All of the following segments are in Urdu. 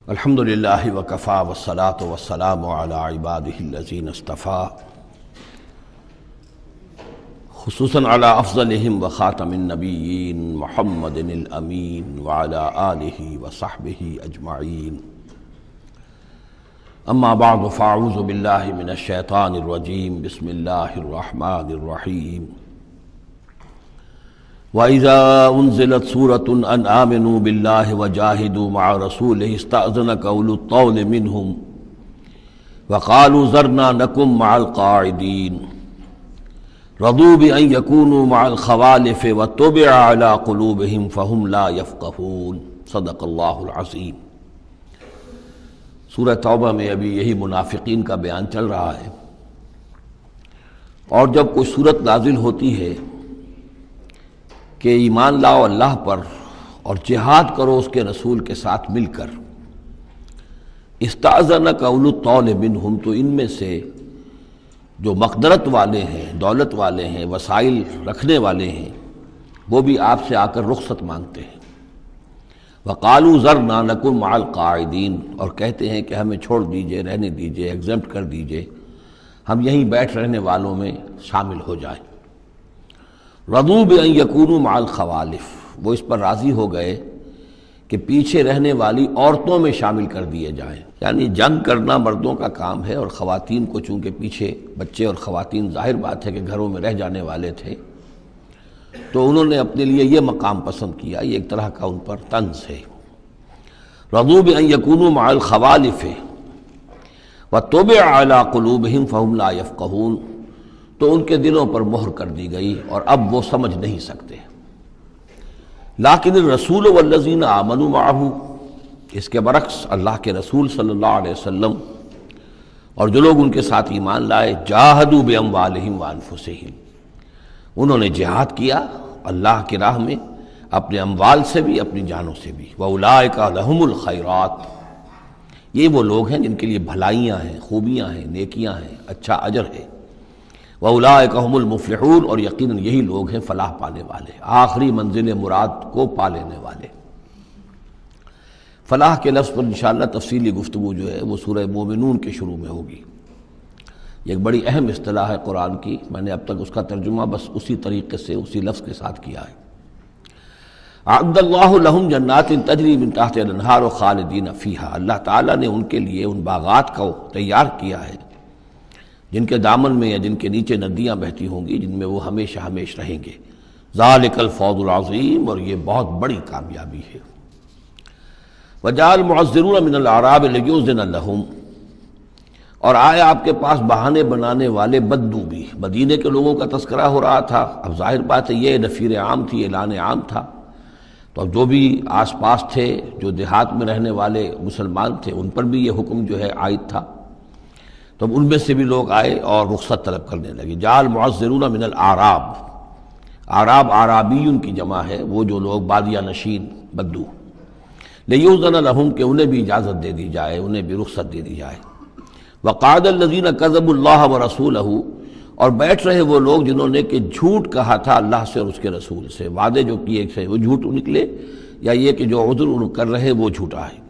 الحمد للہ وکفیٰ والصلاة والسلام علی عبادہ الذین اصطفیٰ، خصوصاً علی افضلہم وخاتم النبیین محمد الامین وعلی آلہ وصحبہ اجمعین۔ اما بعد فاعوذ باللہ من الشیطان الرجیم، بسم اللہ الرحمن الرحیم۔ وَإِذَا أُنزِلَتْ سُورَةٌ أَنْ آمِنُوا بِاللَّهِ وَجَاهِدُوا مَعَ رَسُولِهِ اسْتَأْذَنَكَ أُولُو الطَّوْلِ مِنْهُمْ وَقَالُوا ذَرْنَا نَكُن مَعَ الْقَاعِدِينَ رَضُوا بِأَنْ يَكُونُوا مَعَ الْخَوَالِفِ وَطُبِعَ عَلَى قُلُوبِهِمْ فَهُمْ لَا يَفْقَهُونَ۔ صدق اللہ العظیم۔ سورہ توبہ میں ابھی یہی منافقین کا بیان چل رہا ہے، اور جب کوئی صورت نازل ہوتی ہے کہ ایمان لاؤ اللہ پر اور جہاد کرو اس کے رسول کے ساتھ مل کر، استأذنک اولو الطول منہم، تو ان میں سے جو مقدرت والے ہیں، دولت والے ہیں، وسائل رکھنے والے ہیں، وہ بھی آپ سے آ کر رخصت مانگتے ہیں۔ وقالوا ذرنا نکن مع القاعدین، اور کہتے ہیں کہ ہمیں چھوڑ دیجئے، رہنے دیجئے، ایگزمپٹ کر دیجئے، ہم یہیں بیٹھ رہنے والوں میں شامل ہو جائیں۔ رضوا بأن یکونوا مع الخوالف، وہ اس پر راضی ہو گئے کہ پیچھے رہنے والی عورتوں میں شامل کر دیے جائیں، یعنی جنگ کرنا مردوں کا کام ہے، اور خواتین کو چونکہ پیچھے بچے اور خواتین ظاہر بات ہے کہ گھروں میں رہ جانے والے تھے، تو انہوں نے اپنے لیے یہ مقام پسند کیا، یہ ایک طرح کا ان پر طنز ہے۔ رضوا بأن یکونوا مع الخوالف وطبع علی قلوبہم فہم لا یفقہون، تو ان کے دلوں پر مہر کر دی گئی اور اب وہ سمجھ نہیں سکتے۔ لیکن الرسول والذین آمنوا معہ، اس کے برعکس اللہ کے رسول صلی اللہ علیہ وسلم اور جو لوگ ان کے ساتھ ایمان لائے، جاہدوا باموالہم وانفسہم، انہوں نے جہاد کیا اللہ کی راہ میں، اپنے اموال سے بھی، اپنی جانوں سے بھی۔ وَأُولَٰئِکَ لَهُمُ الْخَيْرَاتُ، یہ وہ لوگ ہیں جن کے لیے بھلائیاں ہیں، خوبیاں ہیں، نیکیاں ہیں، اچھا اجر ہے۔ وَأُولَٰئِکَ هُمُ الْمُفْلِحُونَ، اور یقیناً یہی لوگ ہیں فلاح پانے والے، آخری منزل مراد کو پا لینے والے۔ فلاح کے لفظ پر انشاءاللہ تفصیلی گفتگو جو ہے وہ سورہ مومنون کے شروع میں ہوگی۔ یہ ایک بڑی اہم اصطلاح ہے قرآن کی، میں نے اب تک اس کا ترجمہ بس اسی طریقے سے اسی لفظ کے ساتھ کیا ہے۔ اعد اللہ لہم جنات تجری من تحتہا الانہار خالدین فیہا، اللہ تعالیٰ نے ان کے لیے ان باغات کو تیار کیا ہے جن کے دامن میں یا جن کے نیچے ندیاں بہتی ہوں گی، جن میں وہ ہمیشہ ہمیش رہیں گے۔ ذالک الفوز العظیم، اور یہ بہت بڑی کامیابی ہے۔ وجاء المعذرون من الاعراب لیؤذن لہم، اور آئے آپ کے پاس بہانے بنانے والے بدو بھی، مدینے کے لوگوں کا تذکرہ ہو رہا تھا، اب ظاہر بات ہے یہ نفیر عام تھی، اعلان عام تھا، تو اب جو بھی آس پاس تھے، جو دیہات میں رہنے والے مسلمان تھے، ان پر بھی یہ حکم جو ہے عائد تھا، تو اب ان میں سے بھی لوگ آئے اور رخصت طلب کرنے لگے۔ جاء المعذرون من الاعراب، اعراب اعرابیون کی جمع ہے، وہ جو لوگ بادیہ نشین بدو، لیؤذن لہم، کہ انہیں بھی اجازت دے دی جائے، انہیں بھی رخصت دے دی جائے۔ وقعد الذین کذبوا اللہ ورسولہ، اور بیٹھ رہے وہ لوگ جنہوں نے کہ جھوٹ کہا تھا اللہ سے اور اس کے رسول سے، وعدے جو کیے تھے وہ جھوٹ نکلے، یا یہ کہ جو عذر ان کر رہے وہ جھوٹا ہے۔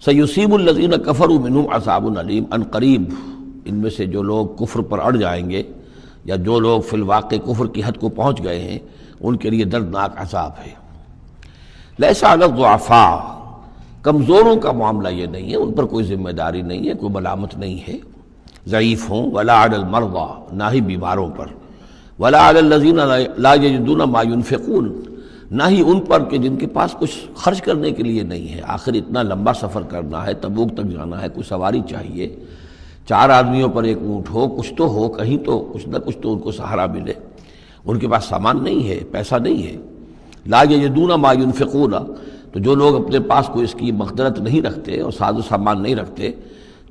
سیصیب الذین کفروا منہم عذاب علیم، ان قریب ان میں سے جو لوگ کفر پر اڑ جائیں گے، یا جو لوگ فی الواقع کفر کی حد کو پہنچ گئے ہیں، ان کے لیے دردناک عذاب ہے۔ لیس علی الضعفاء، کمزوروں کا معاملہ یہ نہیں ہے، ان پر کوئی ذمہ داری نہیں ہے، کوئی ملامت نہیں ہے، ضعیف ہوں، ولا علی المرضى، نہ ہی بیماروں پر، ولا علی الذین لا یجدون ما ينفقون، نہ ہی ان پر کہ جن کے پاس کچھ خرچ کرنے کے لیے نہیں ہے۔ آخر اتنا لمبا سفر کرنا ہے، تبوک تک جانا ہے، کوئی سواری چاہیے، 4 آدمیوں پر ایک اونٹ ہو، کچھ تو ہو، کہیں تو کچھ نہ کچھ تو ان کو سہارا ملے، ان کے پاس سامان نہیں ہے، پیسہ نہیں ہے۔ لا یجدون ما ينفقون، تو جو لوگ اپنے پاس کوئی اس کی مقدرت نہیں رکھتے اور ساز و سامان نہیں رکھتے،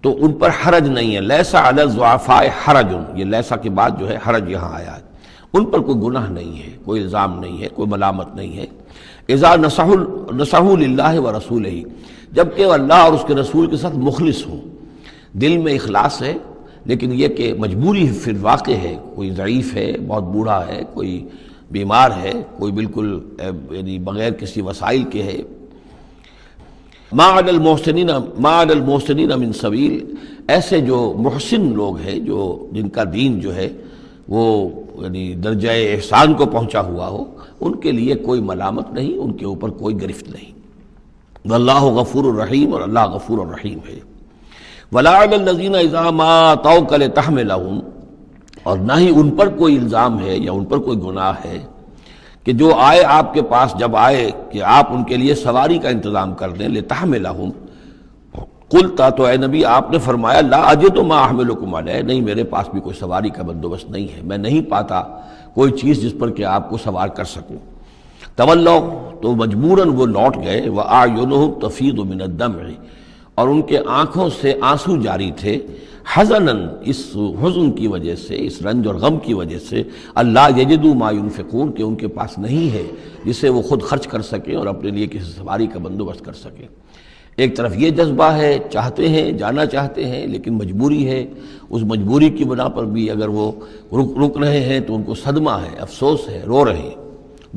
تو ان پر حرج نہیں ہے۔ لیس علی الضعفاء حرج، یہ لیسا کے بعد جو ہے حرج یہاں آیا ہے، ان پر کوئی گناہ نہیں ہے، کوئی الزام نہیں ہے، کوئی ملامت نہیں ہے۔ اذا نصحوا للہ ورسولہ، جبکہ وہ اللہ اور اس کے رسول کے ساتھ مخلص ہوں، دل میں اخلاص ہے، لیکن یہ کہ مجبوری فی الواقع ہے، کوئی ضعیف ہے، بہت بوڑھا ہے، کوئی بیمار ہے، کوئی بالکل یعنی بغیر کسی وسائل کے ہے، ما علی المحسنین من سبیل، ایسے جو محسن لوگ ہیں، جو جن کا دین جو ہے وہ یعنی درجہ احسان کو پہنچا ہوا ہو، ان کے لیے کوئی ملامت نہیں، ان کے اوپر کوئی گرفت نہیں۔ واللہ غفور الرحیم، اور اللہ غفور الرحیم ہے۔ ولا علی الذین اذا ما اتوک لتحملہم، اور نہ ہی ان پر کوئی الزام ہے یا ان پر کوئی گناہ ہے کہ جو آئے آپ کے پاس، جب آئے کہ آپ ان کے لیے سواری کا انتظام کر دیں، لتحملہم، قلتا، تو اے نبی آپ نے فرمایا، لا اجد ما احملکم علیہ، نہیں میرے پاس بھی کوئی سواری کا بندوبست نہیں ہے، میں نہیں پاتا کوئی چیز جس پر کہ آپ کو سوار کر سکوں۔ تولوا، تو مجبوراً وہ لوٹ گئے، وَأَعْيُنُهُمْ تَفِيضُ مِنَ الدَّمْعِ، اور ان کے آنکھوں سے آنسو جاری تھے، حزناً، اس حزن کی وجہ سے، اس رنج اور غم کی وجہ سے، اللہ یجدوا ما ينفقون، کہ ان کے پاس نہیں ہے جسے وہ خود خرچ کر سکیں اور اپنے لیے کسی سواری کا بندوبست کر سکیں۔ ایک طرف یہ جذبہ ہے، چاہتے ہیں، جانا چاہتے ہیں، لیکن مجبوری ہے، اس مجبوری کی بنا پر بھی اگر وہ رک رہے ہیں تو ان کو صدمہ ہے، افسوس ہے، رو رہے ہیں۔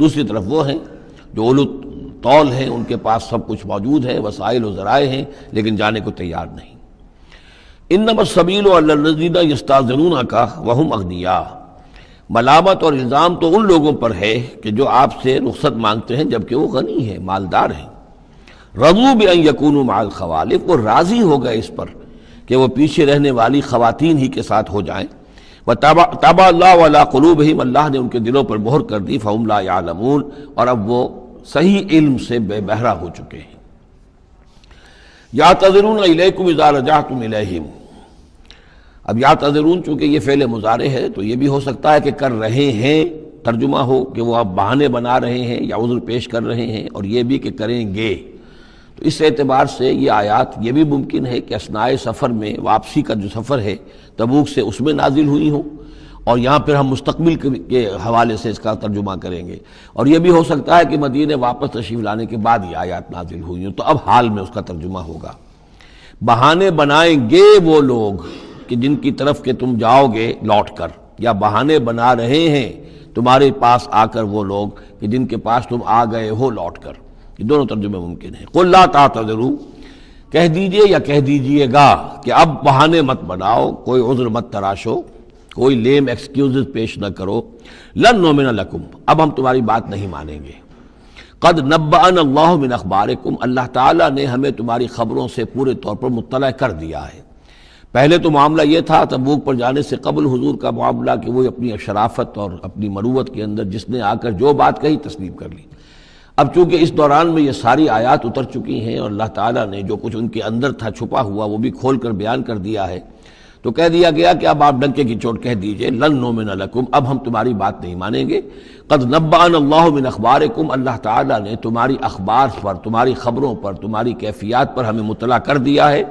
دوسری طرف وہ ہیں جو اولو طول ہیں، ان کے پاس سب کچھ موجود ہے، وسائل و ذرائع ہیں، لیکن جانے کو تیار نہیں۔ انما السبیل علی الذین یستأذنونک وہم اغنیاء، ملامت اور الزام تو ان لوگوں پر ہے کہ جو آپ سے رخصت مانگتے ہیں جبکہ وہ غنی ہیں، مالدار ہیں۔ رضوا بأن یکونوا مع الخوالف، وہ راضی ہو گئے اس پر کہ وہ پیچھے رہنے والی خواتین ہی کے ساتھ ہو جائیں۔ وطبع اللہ علی قلوبہم، اللہ نے ان کے دلوں پر مہر کر دی، فہم لا یعلمون، اور اب وہ صحیح علم سے بے بہرہ ہو چکے ہیں۔ یعتذرون الیکم اذا رجعتم الیہم، اب یعتذرون چونکہ یہ فعل مضارع ہے تو یہ بھی ہو سکتا ہے کہ کر رہے ہیں ترجمہ ہو کہ وہ اب بہانے بنا رہے ہیں یا عذر پیش کر رہے ہیں، اور یہ بھی کہ کریں گے۔ تو اس اعتبار سے یہ آیات یہ بھی ممکن ہے کہ اثناء سفر میں، واپسی کا جو سفر ہے تبوک سے، اس میں نازل ہوئی ہوں، اور یہاں پھر ہم مستقبل کے حوالے سے اس کا ترجمہ کریں گے، اور یہ بھی ہو سکتا ہے کہ مدینے واپس تشریف لانے کے بعد یہ آیات نازل ہوئی ہوں، تو اب حال میں اس کا ترجمہ ہوگا۔ بہانے بنائیں گے وہ لوگ کہ جن کی طرف کہ تم جاؤ گے لوٹ کر، یا بہانے بنا رہے ہیں تمہارے پاس آ کر وہ لوگ کہ جن کے پاس تم آ گئے ہو لوٹ کر، یہ دونوں ترجمے ممکن ہیں۔ قل لا تعتذروا، کہہ دیجئے یا کہہ دیجئے گا کہ اب بہانے مت بناؤ، کوئی عذر مت تراشو، کوئی لیم ایکسکیوزز پیش نہ کرو، لن نؤمن لکم، اب ہم تمہاری بات نہیں مانیں گے۔ قد نبأنا اللہ من اخبارکم، اللہ تعالیٰ نے ہمیں تمہاری خبروں سے پورے طور پر مطلع کر دیا ہے۔ پہلے تو معاملہ یہ تھا تبوک پر جانے سے قبل حضور کا معاملہ کہ وہ اپنی شرافت اور اپنی مروت کے اندر جس نے آ کر جو بات کہی تسلیم کر لی۔ اب چونکہ اس دوران میں یہ ساری آیات اتر چکی ہیں اور اللہ تعالیٰ نے جو کچھ ان کے اندر تھا چھپا ہوا وہ بھی کھول کر بیان کر دیا ہے، تو کہہ دیا گیا کہ اب آپ ڈنکے کی چوٹ کہہ دیجئے، لن نؤمن لکم، اب ہم تمہاری بات نہیں مانیں گے۔ قد نبأنا اللہ من اخبارکم، اللہ تعالیٰ نے تمہاری اخبار پر، تمہاری خبروں پر، تمہاری کیفیات پر ہمیں مطلع کر دیا ہے۔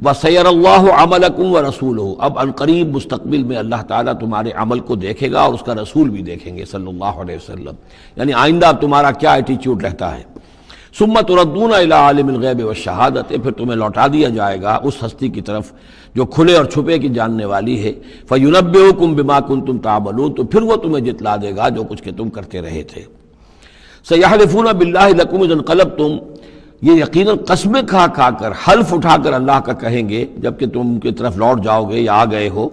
وَسَيَرَ اللَّهُ عَمَلَكُمْ وَرَسُولُهُ، اب ان قریب مستقبل میں اللہ تعالیٰ تمہارے عمل کو دیکھے گا اور اس کا رسول بھی دیکھیں گے صلی اللہ علیہ وسلم، یعنی آئندہ تمہارا کیا ایٹیچیوڈ رہتا ہے۔ ثُمَّ تُرَدُّونَ إِلَىٰ عَالِمِ الْغَیْبِ وَالشَّہَادَةِ، پھر تمہیں لوٹا دیا جائے گا اس ہستی کی طرف جو کھلے اور چھپے کی جاننے والی ہے۔ فَيُنَبِّئُكُم بِمَا كُنتُمْ تَعْمَلُونَ، تو پھر وہ تمہیں جتلا دے گا جو کچھ کہ تم کرتے رہے تھے۔ سَيَحْلِفُونَ بِاللَّهِ لَكُمْ إِذَا انقلبتم، یہ یقیناً قسمیں کھا کھا کر، حلف اٹھا کر اللہ کا کہیں گے جبکہ تم ان کی طرف لوٹ جاؤ گے یا آ گئے ہو،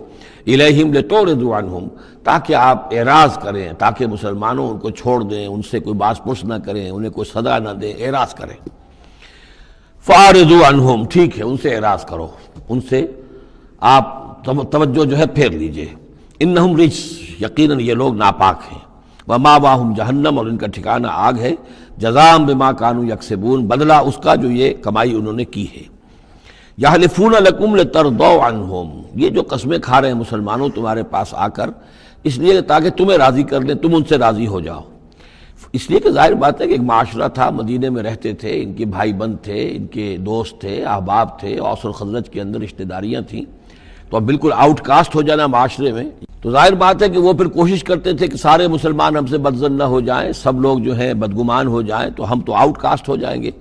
الیہم لتعرضوا عنہم، تاکہ آپ اعراض کریں، تاکہ مسلمانوں ان کو چھوڑ دیں، ان سے کوئی باز پرس نہ کریں، انہیں کوئی صدا نہ دیں، اعراض کریں۔ فاعرضوا عنہم، ٹھیک ہے ان سے اعراض کرو، ان سے آپ توجہ جو ہے پھیر لیجئے۔ انہم رجس، یقیناً یہ لوگ ناپاک ہیں۔ وماواہم جہنم، اور ان کا ٹھکانہ آگ ہے۔ جزاء بما کانوا یکسبون، بدلہ اس کا جو یہ کمائی انہوں نے کی ہے۔ یحلفون لکم لترضوا عنہم، یہ جو قسمیں کھا رہے ہیں مسلمانوں تمہارے پاس آ کر، اس لیے تاکہ تمہیں راضی کر لیں، تم ان سے راضی ہو جاؤ۔ اس لیے کہ ظاہر بات ہے کہ ایک معاشرہ تھا، مدینے میں رہتے تھے، ان کے بھائی بند تھے، ان کے دوست تھے، احباب تھے، اوس اور خزرج کے اندر رشتہ داریاں تھیں، تو اب بالکل آؤٹ کاسٹ ہو جانا معاشرے میں، تو ظاہر بات ہے کہ وہ پھر کوشش کرتے تھے کہ سارے مسلمان ہم سے بدظن نہ ہو جائیں، سب لوگ جو ہیں بدگمان ہو جائیں، تو ہم تو آؤٹ کاسٹ ہو جائیں گے،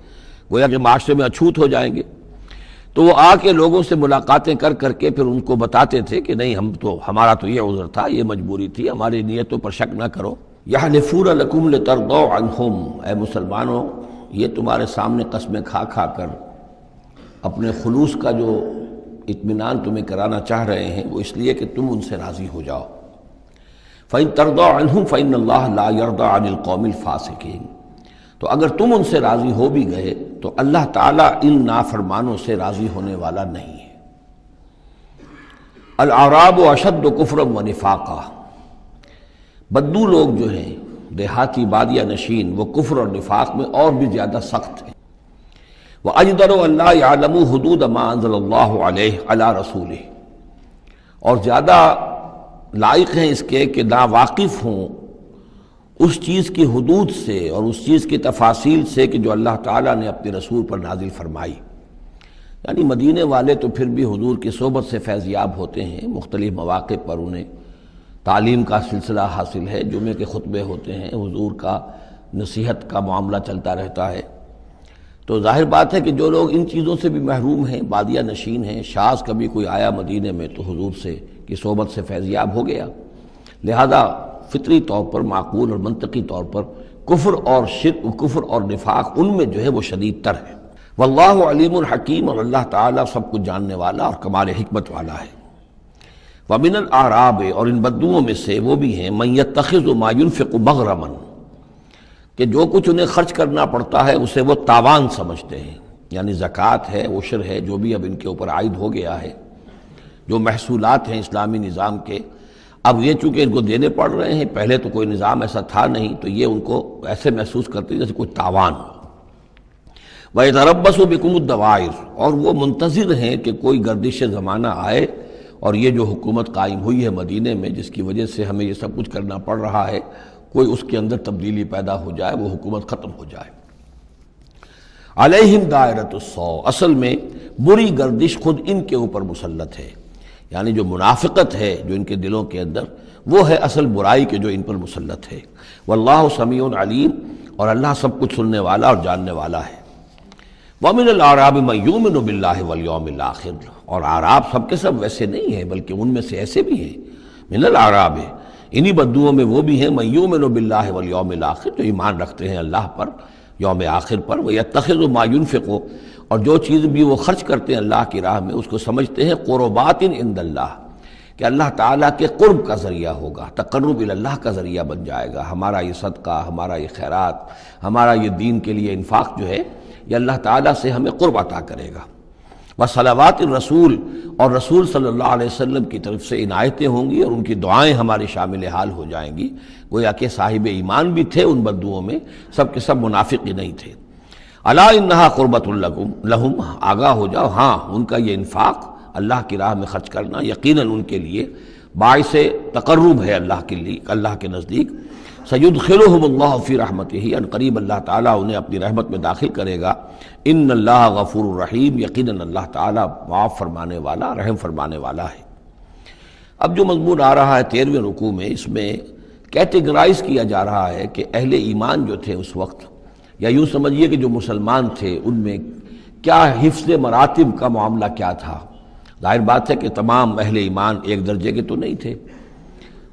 گویا کہ معاشرے میں اچھوت ہو جائیں گے۔ تو وہ آ کے لوگوں سے ملاقاتیں کر کر کے پھر ان کو بتاتے تھے کہ نہیں، ہمارا تو یہ عذر تھا، یہ مجبوری تھی، ہماری نیتوں پر شک نہ کرو۔ یحلفون لکم لترضوا عنہم، اے مسلمانوں یہ تمہارے سامنے قسمیں کھا کھا کر اپنے خلوص کا جو اطمینان تمہیں کرانا چاہ رہے ہیں وہ اس لیے کہ تم ان سے راضی ہو جاؤ۔ فَإِن تَرْضَىٰ عَنْهُمْ فَإِنَّ اللَّهَ لَا يَرْضَىٰ عَنِ الْقَوْمِ الْفَاسِقِينَ، تو اگر تم ان سے راضی ہو بھی گئے تو اللہ تعالیٰ ان نافرمانوں سے راضی ہونے والا نہیں ہے۔ الْأَعْرَابُ أَشَدُّ كُفْرًا وَنِفَاقًا، بدو لوگ جو ہیں دیہاتی بادیہ نشین وہ کفر اور نفاق میں اور بھی زیادہ سخت ہیں۔ وَأَجْدَرُ أَن لَّا يَعْلَمُوا حُدُودَ مَا أَنزَلَ اللَّهُ عَلَيْهِ عَلَىٰ رَسُولِهِ، اور زیادہ لائق ہیں اس کے کہ ناواقف ہوں اس چیز کی حدود سے اور اس چیز کی تفاصیل سے کہ جو اللہ تعالیٰ نے اپنے رسول پر نازل فرمائی۔ یعنی مدینے والے تو پھر بھی حضور کی صحبت سے فیض یاب ہوتے ہیں، مختلف مواقع پر انہیں تعلیم کا سلسلہ حاصل ہے، جمعے کے خطبے ہوتے ہیں، حضور کا نصیحت کا معاملہ چلتا رہتا ہے، تو ظاہر بات ہے کہ جو لوگ ان چیزوں سے بھی محروم ہیں، بادیہ نشین ہیں، شاذ کبھی کوئی آیا مدینے میں تو حضور سے کی صحبت سے فیض یاب ہو گیا، لہذا فطری طور پر معقول اور منطقی طور پر کفر اور شرک، کفر اور نفاق ان میں جو ہے وہ شدید تر ہے۔ واللہ علیم الحکیم، اور اللہ تعالیٰ سب کچھ جاننے والا اور کمال حکمت والا ہے۔ ومن الاعراب، اور ان بدوؤں میں سے وہ بھی ہیں من یتخذ ما ينفق مغرما، کہ جو کچھ انہیں خرچ کرنا پڑتا ہے اسے وہ تاوان سمجھتے ہیں، یعنی زکوٰۃ ہے، عشر ہے، جو بھی اب ان کے اوپر عائد ہو گیا ہے، جو محصولات ہیں اسلامی نظام کے، اب یہ چونکہ ان کو دینے پڑ رہے ہیں، پہلے تو کوئی نظام ایسا تھا نہیں، تو یہ ان کو ایسے محسوس کرتے ہیں جیسے کوئی تاوان ہو۔ وَيَتَرَبَّصُ بِكُمُ الدَّوَائِرَ، اور وہ منتظر ہیں کہ کوئی گردش زمانہ آئے اور یہ جو حکومت قائم ہوئی ہے مدینے میں، جس کی وجہ سے ہمیں یہ سب کچھ کرنا پڑ رہا ہے، کوئی اس کے اندر تبدیلی پیدا ہو جائے، وہ حکومت ختم ہو جائے۔ علیہم دائرۃ السوء، اصل میں بری گردش خود ان کے اوپر مسلط ہے، یعنی جو منافقت ہے جو ان کے دلوں کے اندر، وہ ہے اصل برائی کے جو ان پر مسلط ہے۔ واللہ سمیع علیم، اور اللہ سب کچھ سننے والا اور جاننے والا ہے۔ وَمِنَ الْأَعْرَابِ مَن يُؤْمِنُ بِاللَّهِ وَالْيَوْمِ الْآخِرِ، اور اعراب سب کے سب ویسے نہیں ہیں بلکہ ان میں سے ایسے بھی ہیں۔ من الاعراب، انہی بدوؤں میں وہ بھی ہیں من یؤمن باللہ والیوم الآخر، جو ایمان رکھتے ہیں اللہ پر، یوم آخر پر، ویتخذ ما ینفق، اور جو چیز بھی وہ خرچ کرتے ہیں اللہ کی راہ میں اس کو سمجھتے ہیں قربات عند اللہ، کہ اللہ تعالیٰ کے قرب کا ذریعہ ہوگا، تقرب الی اللہ کا ذریعہ بن جائے گا، ہمارا یہ صدقہ، ہمارا یہ خیرات، ہمارا یہ دین کے لیے انفاق جو ہے یہ اللہ تعالیٰ سے ہمیں قرب عطا کرے گا۔ وصلوات الرسول، اور رسول صلی اللہ علیہ وسلم کی طرف سے عنایتیں ہوں گی اور ان کی دعائیں ہماری شامل حال ہو جائیں گی، گویا کہ صاحب ایمان بھی تھے ان بدوؤں میں، سب کے سب منافق ہی نہیں تھے۔ الا انہا قربۃ لہم، آگاہ ہو جاؤ، ہاں ان کا یہ انفاق اللہ کی راہ میں خرچ کرنا یقیناً ان کے لیے باعث تقرب ہے اللہ کے لیے، اللہ کے نزدیک۔ سیدخلہم اللہ فی رحمتہ، ان قریب اللہ تعالیٰ انہیں اپنی رحمت میں داخل کرے گا۔ ان اللہ غفور الرحیم، یقیناً اللہ تعالیٰ معاف فرمانے والا، رحم فرمانے والا ہے۔ اب جو مضمون آ رہا ہے 13ویں رکوع میں، اس میں کیٹیگرائز کیا جا رہا ہے کہ اہل ایمان جو تھے اس وقت، یا یوں سمجھیے کہ جو مسلمان تھے ان میں کیا حفظ مراتب کا معاملہ کیا تھا۔ ظاہر بات ہے کہ تمام اہل ایمان ایک درجے کے تو نہیں تھے،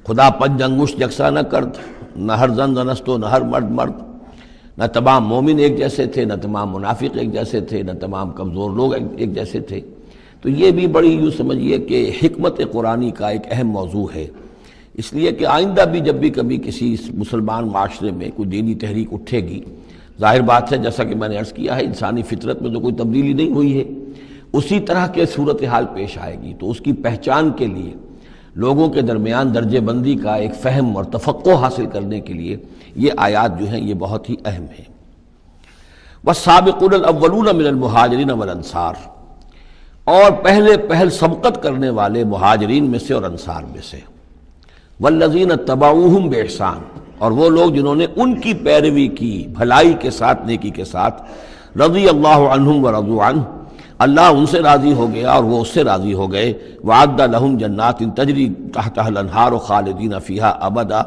خدا پنج انگشت یکساں نہ کرد، نہ ہر زن زنست و نہ ہر مرد مرد، نہ تمام مومن ایک جیسے تھے، نہ تمام منافق ایک جیسے تھے، نہ تمام کمزور لوگ ایک جیسے تھے۔ تو یہ بھی بڑی یوں سمجھیے کہ حکمت قرآنی کا ایک اہم موضوع ہے، اس لیے کہ آئندہ بھی جب بھی کبھی کسی مسلمان معاشرے میں کوئی دینی تحریک اٹھے گی، ظاہر بات ہے جیسا کہ میں نے عرض کیا ہے انسانی فطرت میں تو کوئی تبدیلی نہیں ہوئی ہے، اسی طرح کے صورتحال پیش آئے گی، تو اس کی پہچان کے لیے لوگوں کے درمیان درجے بندی کا ایک فہم اور تفقع حاصل کرنے کے لیے یہ آیات جو ہیں یہ بہت ہی اہم ہیں۔ والسابقون الاولون من المہاجرین والانصار، اور پہل سبقت کرنے والے مہاجرین میں سے اور انصار میں سے، والذین اتبعوہم بإحسان، اور وہ لوگ جنہوں نے ان کی پیروی کی بھلائی کے ساتھ، نیکی کے ساتھ، رضی اللہ عنہم ورضوا عنہ، اللہ ان سے راضی ہو گیا اور وہ اس سے راضی ہو گئے۔ وعد لہم جنات تجری تحتها الانہار خالدین فیہا ابدا،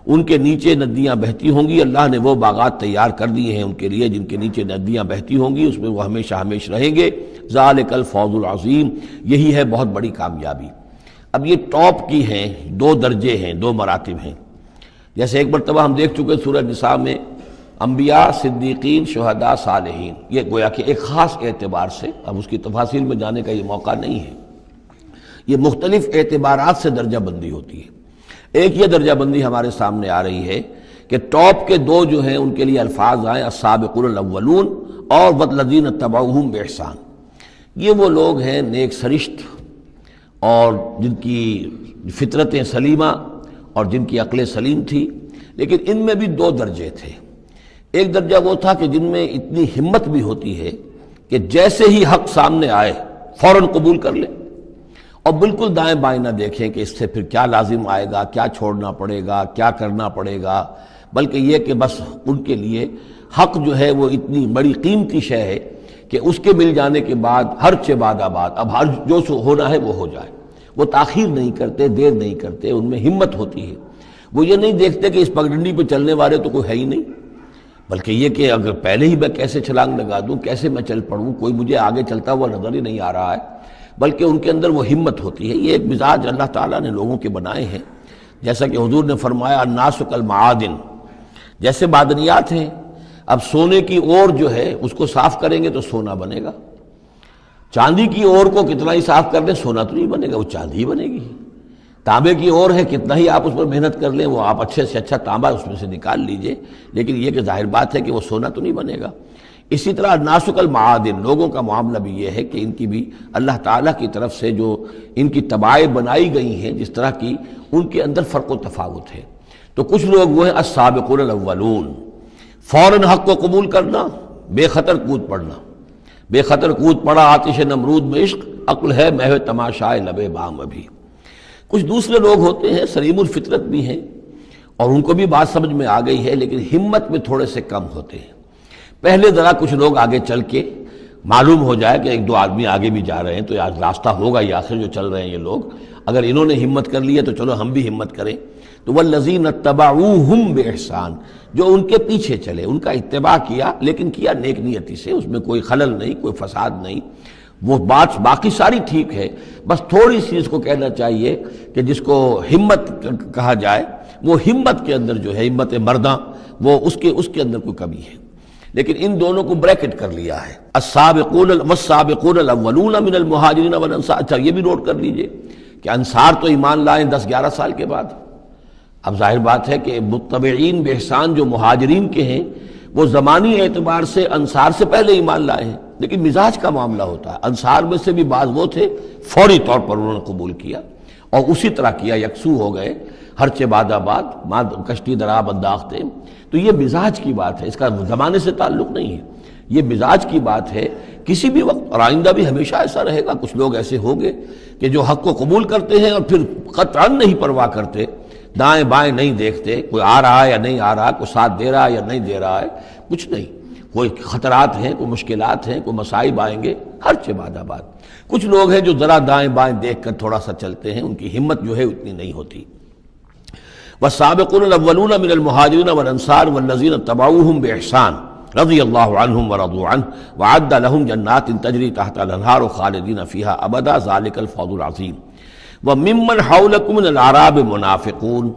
ان کے نیچے ندیاں بہتی ہوں گی، اللہ نے وہ باغات تیار کر دیے ہیں ان کے لیے جن کے نیچے ندیاں بہتی ہوں گی، اس میں وہ ہمیشہ ہمیشہ رہیں گے۔ ذالک الفوز العظیم، یہی ہے بہت بڑی کامیابی۔ اب یہ ٹاپ کی ہیں، دو درجے ہیں، دو مراتب ہیں۔ جیسے ایک مرتبہ ہم دیکھ چکے سورہ نساء میں انبیاء، صدیقین، شہداء، صالحین، یہ گویا کہ ایک خاص اعتبار سے، اب اس کی تفاصیل میں جانے کا یہ موقع نہیں ہے، یہ مختلف اعتبارات سے درجہ بندی ہوتی ہے۔ ایک یہ درجہ بندی ہمارے سامنے آ رہی ہے کہ ٹاپ کے دو جو ہیں ان کے لیے الفاظ آئیں السابقون الاولون اور والذین اتبعوہم بإحسان، یہ وہ لوگ ہیں نیک سرشت اور جن کی فطرتیں سلیمہ اور جن کی عقل سلیم تھی، لیکن ان میں بھی دو درجے تھے۔ ایک درجہ وہ تھا کہ جن میں اتنی ہمت بھی ہوتی ہے کہ جیسے ہی حق سامنے آئے فوراً قبول کر لیں اور بالکل دائیں بائیں نہ دیکھیں کہ اس سے پھر کیا لازم آئے گا، کیا چھوڑنا پڑے گا، کیا کرنا پڑے گا، بلکہ یہ کہ بس ان کے لیے حق جو ہے وہ اتنی بڑی قیمتی شے ہے کہ اس کے مل جانے کے بعد ہر چہ بعد آباد، اب ہر جو ہونا ہے وہ ہو جائے۔ وہ تاخیر نہیں کرتے، دیر نہیں کرتے، ان میں ہمت ہوتی ہے۔ وہ یہ نہیں دیکھتے کہ اس پگڈنڈی پہ چلنے والے تو کوئی ہے ہی نہیں، بلکہ یہ کہ اگر پہلے ہی میں کیسے چھلانگ لگا دوں، کیسے میں چل پڑوں، کوئی مجھے آگے چلتا ہوا نظر ہی نہیں آ رہا ہے، بلکہ ان کے اندر وہ ہمت ہوتی ہے۔ یہ ایک مزاج اللہ تعالیٰ نے لوگوں کے بنائے ہیں، جیسا کہ حضور نے فرمایا الناس کالمعادن، جیسے معدنیات ہیں۔ اب سونے کی اور جو ہے اس کو صاف کریں گے تو سونا بنے گا، چاندی کی اور کو کتنا ہی صاف کر لیں سونا تو نہیں بنے گا، وہ چاندی ہی بنے گی۔ تانبے کی اور ہے، کتنا ہی آپ اس پر محنت کر لیں وہ آپ اچھے سے اچھا تانبا اس میں سے نکال لیجئے، لیکن یہ کہ ظاہر بات ہے کہ وہ سونا تو نہیں بنے گا۔ اسی طرح الناس کالمعادن، لوگوں کا معاملہ بھی یہ ہے کہ ان کی بھی اللہ تعالیٰ کی طرف سے جو ان کی طبائع بنائی گئی ہیں جس طرح کی، ان کے اندر فرق و تفاوت ہے۔ تو کچھ لوگ وہ ہیں السابقون الاولون، فوراً حق کو قبول کرنا، بے خطر کود پڑنا، بے خطر کود پڑا آتش نمرود میں عشق، عقل ہے محو تماشائے لب بام ابھی۔ کچھ دوسرے لوگ ہوتے ہیں سلیم الفطرت بھی ہیں اور ان کو بھی بات سمجھ میں آ گئی ہے، لیکن ہمت میں تھوڑے سے کم ہوتے ہیں۔ پہلے ذرا کچھ لوگ آگے چل کے معلوم ہو جائے کہ ایک دو آدمی آگے بھی جا رہے ہیں تو آج راستہ ہوگا یہ، آخر جو چل رہے ہیں یہ لوگ، اگر انہوں نے ہمت کر لی ہے تو چلو ہم بھی ہمت کریں۔ تو والذین اتبعوہم بإحسان، جو ان کے پیچھے چلے، ان کا اتباع کیا، لیکن کیا نیک نیتی سے، اس میں کوئی خلل نہیں، کوئی فساد نہیں، وہ بات باقی ساری ٹھیک ہے، بس تھوڑی سی اس کو کہنا چاہیے کہ جس کو ہمت کہا جائے، وہ ہمت کے اندر جو ہے ہمت مرداں، وہ اس کے اندر کوئی کمی ہے۔ لیکن ان دونوں کو بریکٹ کر لیا ہے، السابقون والسابقون الاولون من المہاجرین والانصار۔ اچھا یہ بھی نوٹ کر لیجئے کہ انصار تو ایمان لائیں 10-11 سال کے بعد۔ اب ظاہر بات ہے کہ متبعین بإحسان جو مہاجرین کے ہیں وہ زمانی اعتبار سے انصار سے پہلے ایمان لائے ہیں، لیکن مزاج کا معاملہ ہوتا ہے۔ انصار میں سے بھی بعض وہ تھے فوری طور پر انہوں نے قبول کیا اور اسی طرح کیا، یکسو ہو گئے، ہر چہ بعد آباد ماں کشتی درآب انداختے۔ تو یہ مزاج کی بات ہے، اس کا زمانے سے تعلق نہیں ہے، یہ مزاج کی بات ہے۔ کسی بھی وقت اور آئندہ بھی ہمیشہ ایسا رہے گا، کچھ لوگ ایسے ہوں گے کہ جو حق کو قبول کرتے ہیں اور پھر قطعاً نہیں پرواہ کرتے، دائیں بائیں نہیں دیکھتے، کوئی آ رہا ہے یا نہیں آ رہا، کوئی ساتھ دے رہا ہے یا نہیں دے رہا ہے، کچھ نہیں، کوئی خطرات ہیں، کوئی مشکلات ہیں، کوئی مصائب آئیں گے، ہر چہ بعد آباد۔ کچھ لوگ ہیں جو ذرا دائیں بائیں دیکھ کر تھوڑا سا چلتے ہیں، ان کی ہمت جو ہے اتنی نہیں ہوتی۔ والسابقون الاولون من المہاجرین والانصار والذین اتبعوہم بإحسان رضی اللہ عنہم ورضوا عنہ وأعد لهم جنات تجری تحت الانہار خالدین فیہا ابدا ذلک الفوز العظیم وممن حولکم من الاعراب منافقون۔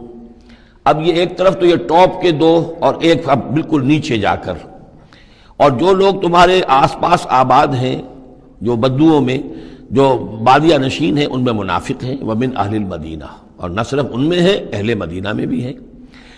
اب یہ ایک طرف تو یہ ٹاپ کے دو اور ایک اب بالکل نیچے جا کر، اور جو لوگ تمہارے آس پاس آباد ہیں جو بدوؤں میں، جو بادیہ نشین ہیں، ان میں منافق ہیں، ومن اہل المدینہ، اور نہ صرف ان میں ہے، اہل مدینہ میں بھی ہیں۔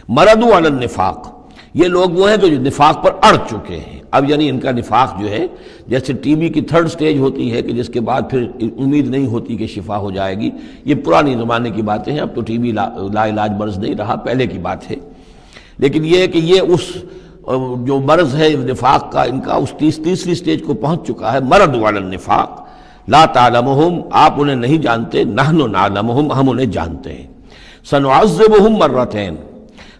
مردوا علی النفاق، یہ لوگ وہ ہیں جو نفاق پر اڑ چکے ہیں۔ اب یعنی ان کا نفاق جو ہے جیسے ٹی بی کی تھرڈ سٹیج ہوتی ہے کہ جس کے بعد پھر امید نہیں ہوتی کہ شفا ہو جائے گی، یہ پرانی زمانے کی باتیں ہیں، اب تو ٹی بی لا علاج مرض نہیں رہا، پہلے کی بات ہے۔ لیکن یہ ہے کہ یہ اس جو مرض ہے نفاق کا، ان کا اس تیسری سٹیج کو پہنچ چکا ہے۔ مردوا علی النفاق لا تعلمہم، آپ انہیں نہیں جانتے، نحن نعلمہم، ہم انہیں جانتے ہیں۔ سنعذبہم مرتین،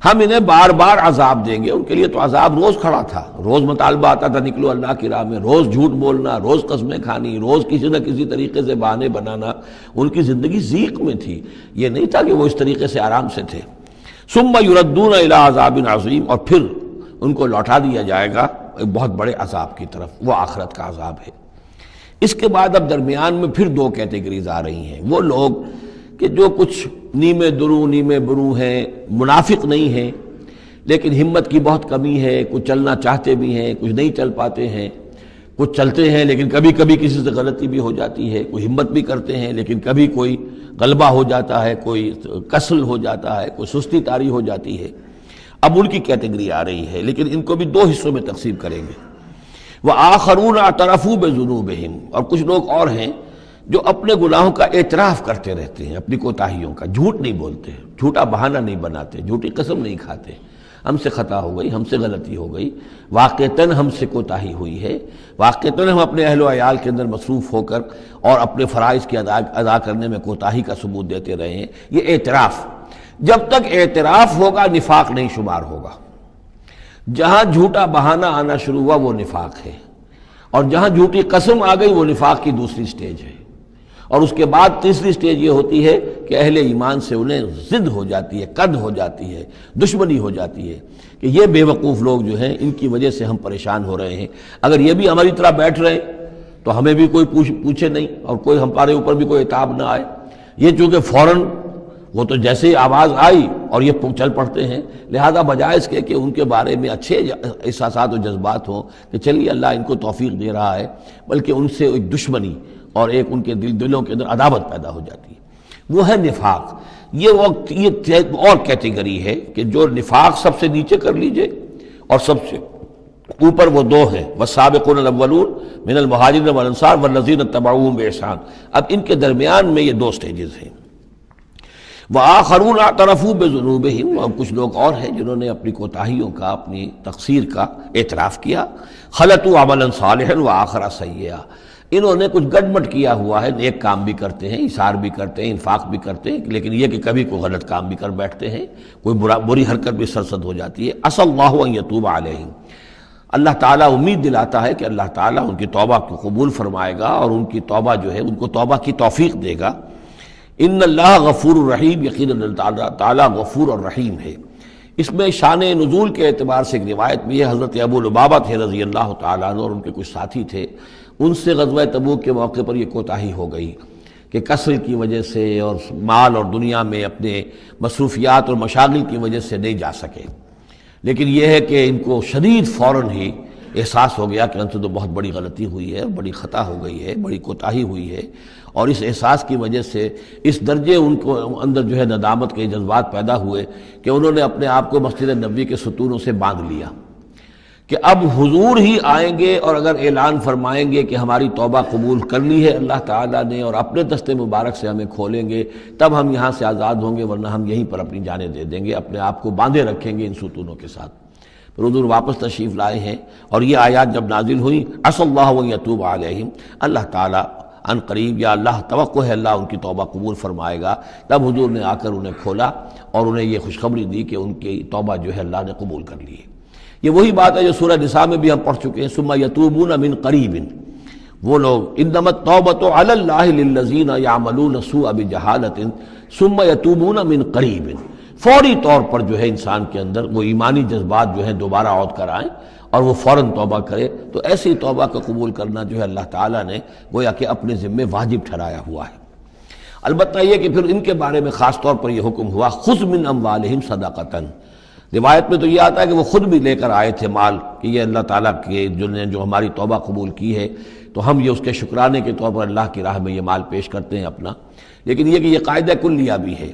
ہم انہیں بار بار عذاب دیں گے۔ ان کے لیے تو عذاب روز کھڑا تھا، روز مطالبہ آتا تھا نکلو اللہ کی راہ میں، روز جھوٹ بولنا، روز قسمیں کھانی، روز کسی نہ کسی طریقے سے بہانے بنانا۔ ان کی زندگی ضیق میں تھی، یہ نہیں تھا کہ وہ اس طریقے سے آرام سے تھے۔ ثم یردون الی عذاب عظیم، اور پھر ان کو لوٹا دیا جائے گا ایک بہت بڑے عذاب کی طرف، وہ آخرت کا عذاب ہے۔ اس کے بعد اب درمیان میں پھر دو کیٹیگریز آ رہی ہیں، وہ لوگ کہ جو کچھ نیمے درو نیمے برو ہیں، منافق نہیں ہیں، لیکن ہمت کی بہت کمی ہے، کچھ چلنا چاہتے بھی ہیں، کچھ نہیں چل پاتے ہیں، کچھ چلتے ہیں لیکن کبھی کبھی کسی سے غلطی بھی ہو جاتی ہے، کوئی ہمت بھی کرتے ہیں لیکن کبھی کوئی غلبہ ہو جاتا ہے، کوئی کسل ہو جاتا ہے، کوئی سستی طاری ہو جاتی ہے۔ اب ان کی کیٹیگری آ رہی ہے، لیکن ان کو بھی دو حصوں میں تقسیم کریں گے۔ وَآخَرُونَ اعْتَرَفُوا بِذُنُوبِهِمْ، اور کچھ لوگ اور ہیں جو اپنے گناہوں کا اعتراف کرتے رہتے ہیں، اپنی کوتاہیوں کا، جھوٹ نہیں بولتے، جھوٹا بہانہ نہیں بناتے، جھوٹی قسم نہیں کھاتے، ہم سے خطا ہو گئی، ہم سے غلطی ہو گئی، واقعتاً ہم سے کوتاہی ہوئی ہے، واقعتاً ہم اپنے اہل و عیال کے اندر مصروف ہو کر اور اپنے فرائض کی ادا کرنے میں کوتاہی کا ثبوت دیتے رہے ہیں۔ یہ اعتراف، جب تک اعتراف ہوگا نفاق نہیں شمار ہوگا۔ جہاں جھوٹا بہانہ آنا شروع ہوا وہ نفاق ہے، اور جہاں جھوٹی قسم آ گئی وہ نفاق کی دوسری سٹیج ہے، اور اس کے بعد تیسری سٹیج یہ ہوتی ہے کہ اہل ایمان سے انہیں ضد ہو جاتی ہے، قد ہو جاتی ہے، دشمنی ہو جاتی ہے کہ یہ بے وقوف لوگ جو ہیں ان کی وجہ سے ہم پریشان ہو رہے ہیں، اگر یہ بھی ہماری طرح بیٹھ رہے تو ہمیں بھی کوئی پوچھے نہیں اور کوئی ہمارے اوپر بھی کوئی عتاب نہ آئے۔ یہ چونکہ فوراً وہ تو جیسے ہی آواز آئی اور یہ چل پڑتے ہیں، لہذا بجائے اس کے کہ ان کے بارے میں اچھے احساسات و جذبات ہوں کہ چلیے اللہ ان کو توفیق دے رہا ہے، بلکہ ان سے ایک دشمنی اور ایک ان کے دلوں کے اندر عداوت پیدا ہو جاتی ہے، وہ ہے نفاق۔ یہ اور کیٹیگری ہے کہ جو نفاق سب سے نیچے کر لیجئے، اور سب سے اوپر وہ دو ہیں، والسابقون الاولون من المہاجرین والانصار والذین اتبعوہم بإحسان۔ اب ان کے درمیان میں یہ دو سٹیجز ہیں۔ وآخرون اعترفوا بذنوبہم، اور کچھ لوگ اور ہیں جنہوں نے اپنی کوتاہیوں کا، اپنی تقصیر کا اعتراف کیا۔ خلطوا عملا صالحا وآخر سیئا، انہوں نے کچھ گڈمٹ کیا ہوا ہے، نیک کام بھی کرتے ہیں، اثار بھی کرتے ہیں، انفاق بھی کرتے ہیں، لیکن یہ کہ کبھی کوئی غلط کام بھی کر بیٹھتے ہیں، کوئی بری حرکت بھی سرزد ہو جاتی ہے۔ عسى الله ان يتوب عليهم، اللہ تعالیٰ امید دلاتا ہے کہ اللہ تعالیٰ ان کی توبہ کو قبول فرمائے گا اور ان کی توبہ جو ہے ان کو توبہ کی توفیق دے گا۔ ان اللہ غفور الرحیم، یقیناً اللہ تعالیٰ غفور اور رحیم ہے۔ اس میں شان نزول کے اعتبار سے ایک روایت بھی ہے، حضرت ابو لبابہ تھے رضی اللہ تعالیٰ عنہ اور ان کے کچھ ساتھی تھے، ان سے غزوہ تبوک کے موقع پر یہ کوتاہی ہو گئی کہ کسل کی وجہ سے اور مال اور دنیا میں اپنے مصروفیات اور مشاغل کی وجہ سے نہیں جا سکے، لیکن یہ ہے کہ ان کو شدید فوراً ہی احساس ہو گیا کہ ان سے تو بہت بڑی غلطی ہوئی ہے، بڑی خطا ہو گئی ہے، بڑی کوتاہی ہوئی ہے، اور اس احساس کی وجہ سے اس درجے ان کو اندر جو ہے ندامت کے جذبات پیدا ہوئے کہ انہوں نے اپنے آپ کو مسجد نبوی کے ستونوں سے باندھ لیا کہ اب حضور ہی آئیں گے اور اگر اعلان فرمائیں گے کہ ہماری توبہ قبول کرنی ہے اللہ تعالیٰ نے اور اپنے دست مبارک سے ہمیں کھولیں گے، تب ہم یہاں سے آزاد ہوں گے، ورنہ ہم یہیں پر اپنی جانیں دے دیں گے، اپنے آپ کو باندھے رکھیں گے ان ستونوں کے ساتھ۔ پھر حضور واپس تشریف لائے ہیں، اور یہ آیات جب نازل ہوئیں، عسى الله ان يتوب عليهم، اللہ تعالیٰ ان قریب، یا اللہ توقع ہے اللہ ان کی توبہ قبول فرمائے گا، تب حضور نے آ کر انہیں کھولا اور انہیں یہ خوشخبری دی کہ ان کی توبہ جو ہے اللہ نے قبول کر لی ہے۔ یہ وہی بات ہے جو سورہ نساء میں بھی ہم پڑھ چکے ہیں، ثم یتوبون من قریب، وہ لوگ انما التوبۃ علی اللہ للذین یعملون السوء بجہالۃ ثم یتوبون من قریب، فوری طور پر جو ہے انسان کے اندر وہ ایمانی جذبات جو ہیں دوبارہ عود کر آئیں اور وہ فوراً توبہ کرے، تو ایسی توبہ کا قبول کرنا جو ہے اللہ تعالیٰ نے گویا کہ اپنے ذمے واجب ٹھہرایا ہوا ہے۔ البتہ یہ کہ پھر ان کے بارے میں خاص طور پر یہ حکم ہوا، خذ من اموالہم صدقۃ، روایت میں تو یہ آتا ہے کہ وہ خود بھی لے کر آئے تھے مال کہ یہ اللہ تعالیٰ کے جو ہماری توبہ قبول کی ہے تو ہم یہ اس کے شکرانے کے طور پر اللہ کی راہ میں یہ مال پیش کرتے ہیں اپنا، لیکن یہ کہ یہ قاعدہ کلیہ بھی ہے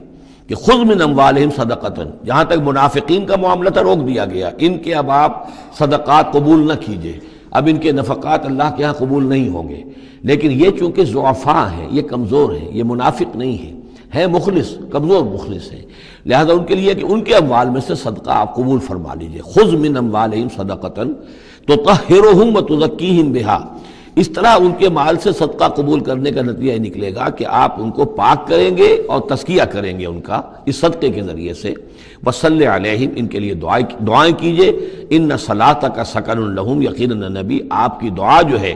کہ خذ من اموالہم صدقۃ، جہاں تک منافقین کا معاملہ تھا روک دیا گیا، ان کے اب آپ صدقات قبول نہ کیجئے، اب ان کے نفقات اللہ کے ہاں قبول نہیں ہوں گے، لیکن یہ چونکہ ضعفاء ہیں، یہ کمزور ہیں، یہ منافق نہیں ہیں مخلص، کمزور مخلص ہیں، لہذا ان کے لیے کہ ان کے اموال میں سے صدقہ آپ قبول فرما لیجئے۔ خذ من اموالہم صدقۃ تطہرہم وتزکیہم بہا، اس طرح ان کے مال سے صدقہ قبول کرنے کا نتیجہ یہ نکلے گا کہ آپ ان کو پاک کریں گے اور تزکیہ کریں گے ان کا اس صدقے کے ذریعے سے۔ وصلی علیہم، ان کے لیے دعائیں کیجئے، ان صلاتک سکن لہم، یقیناً نبی آپ کی دعا جو ہے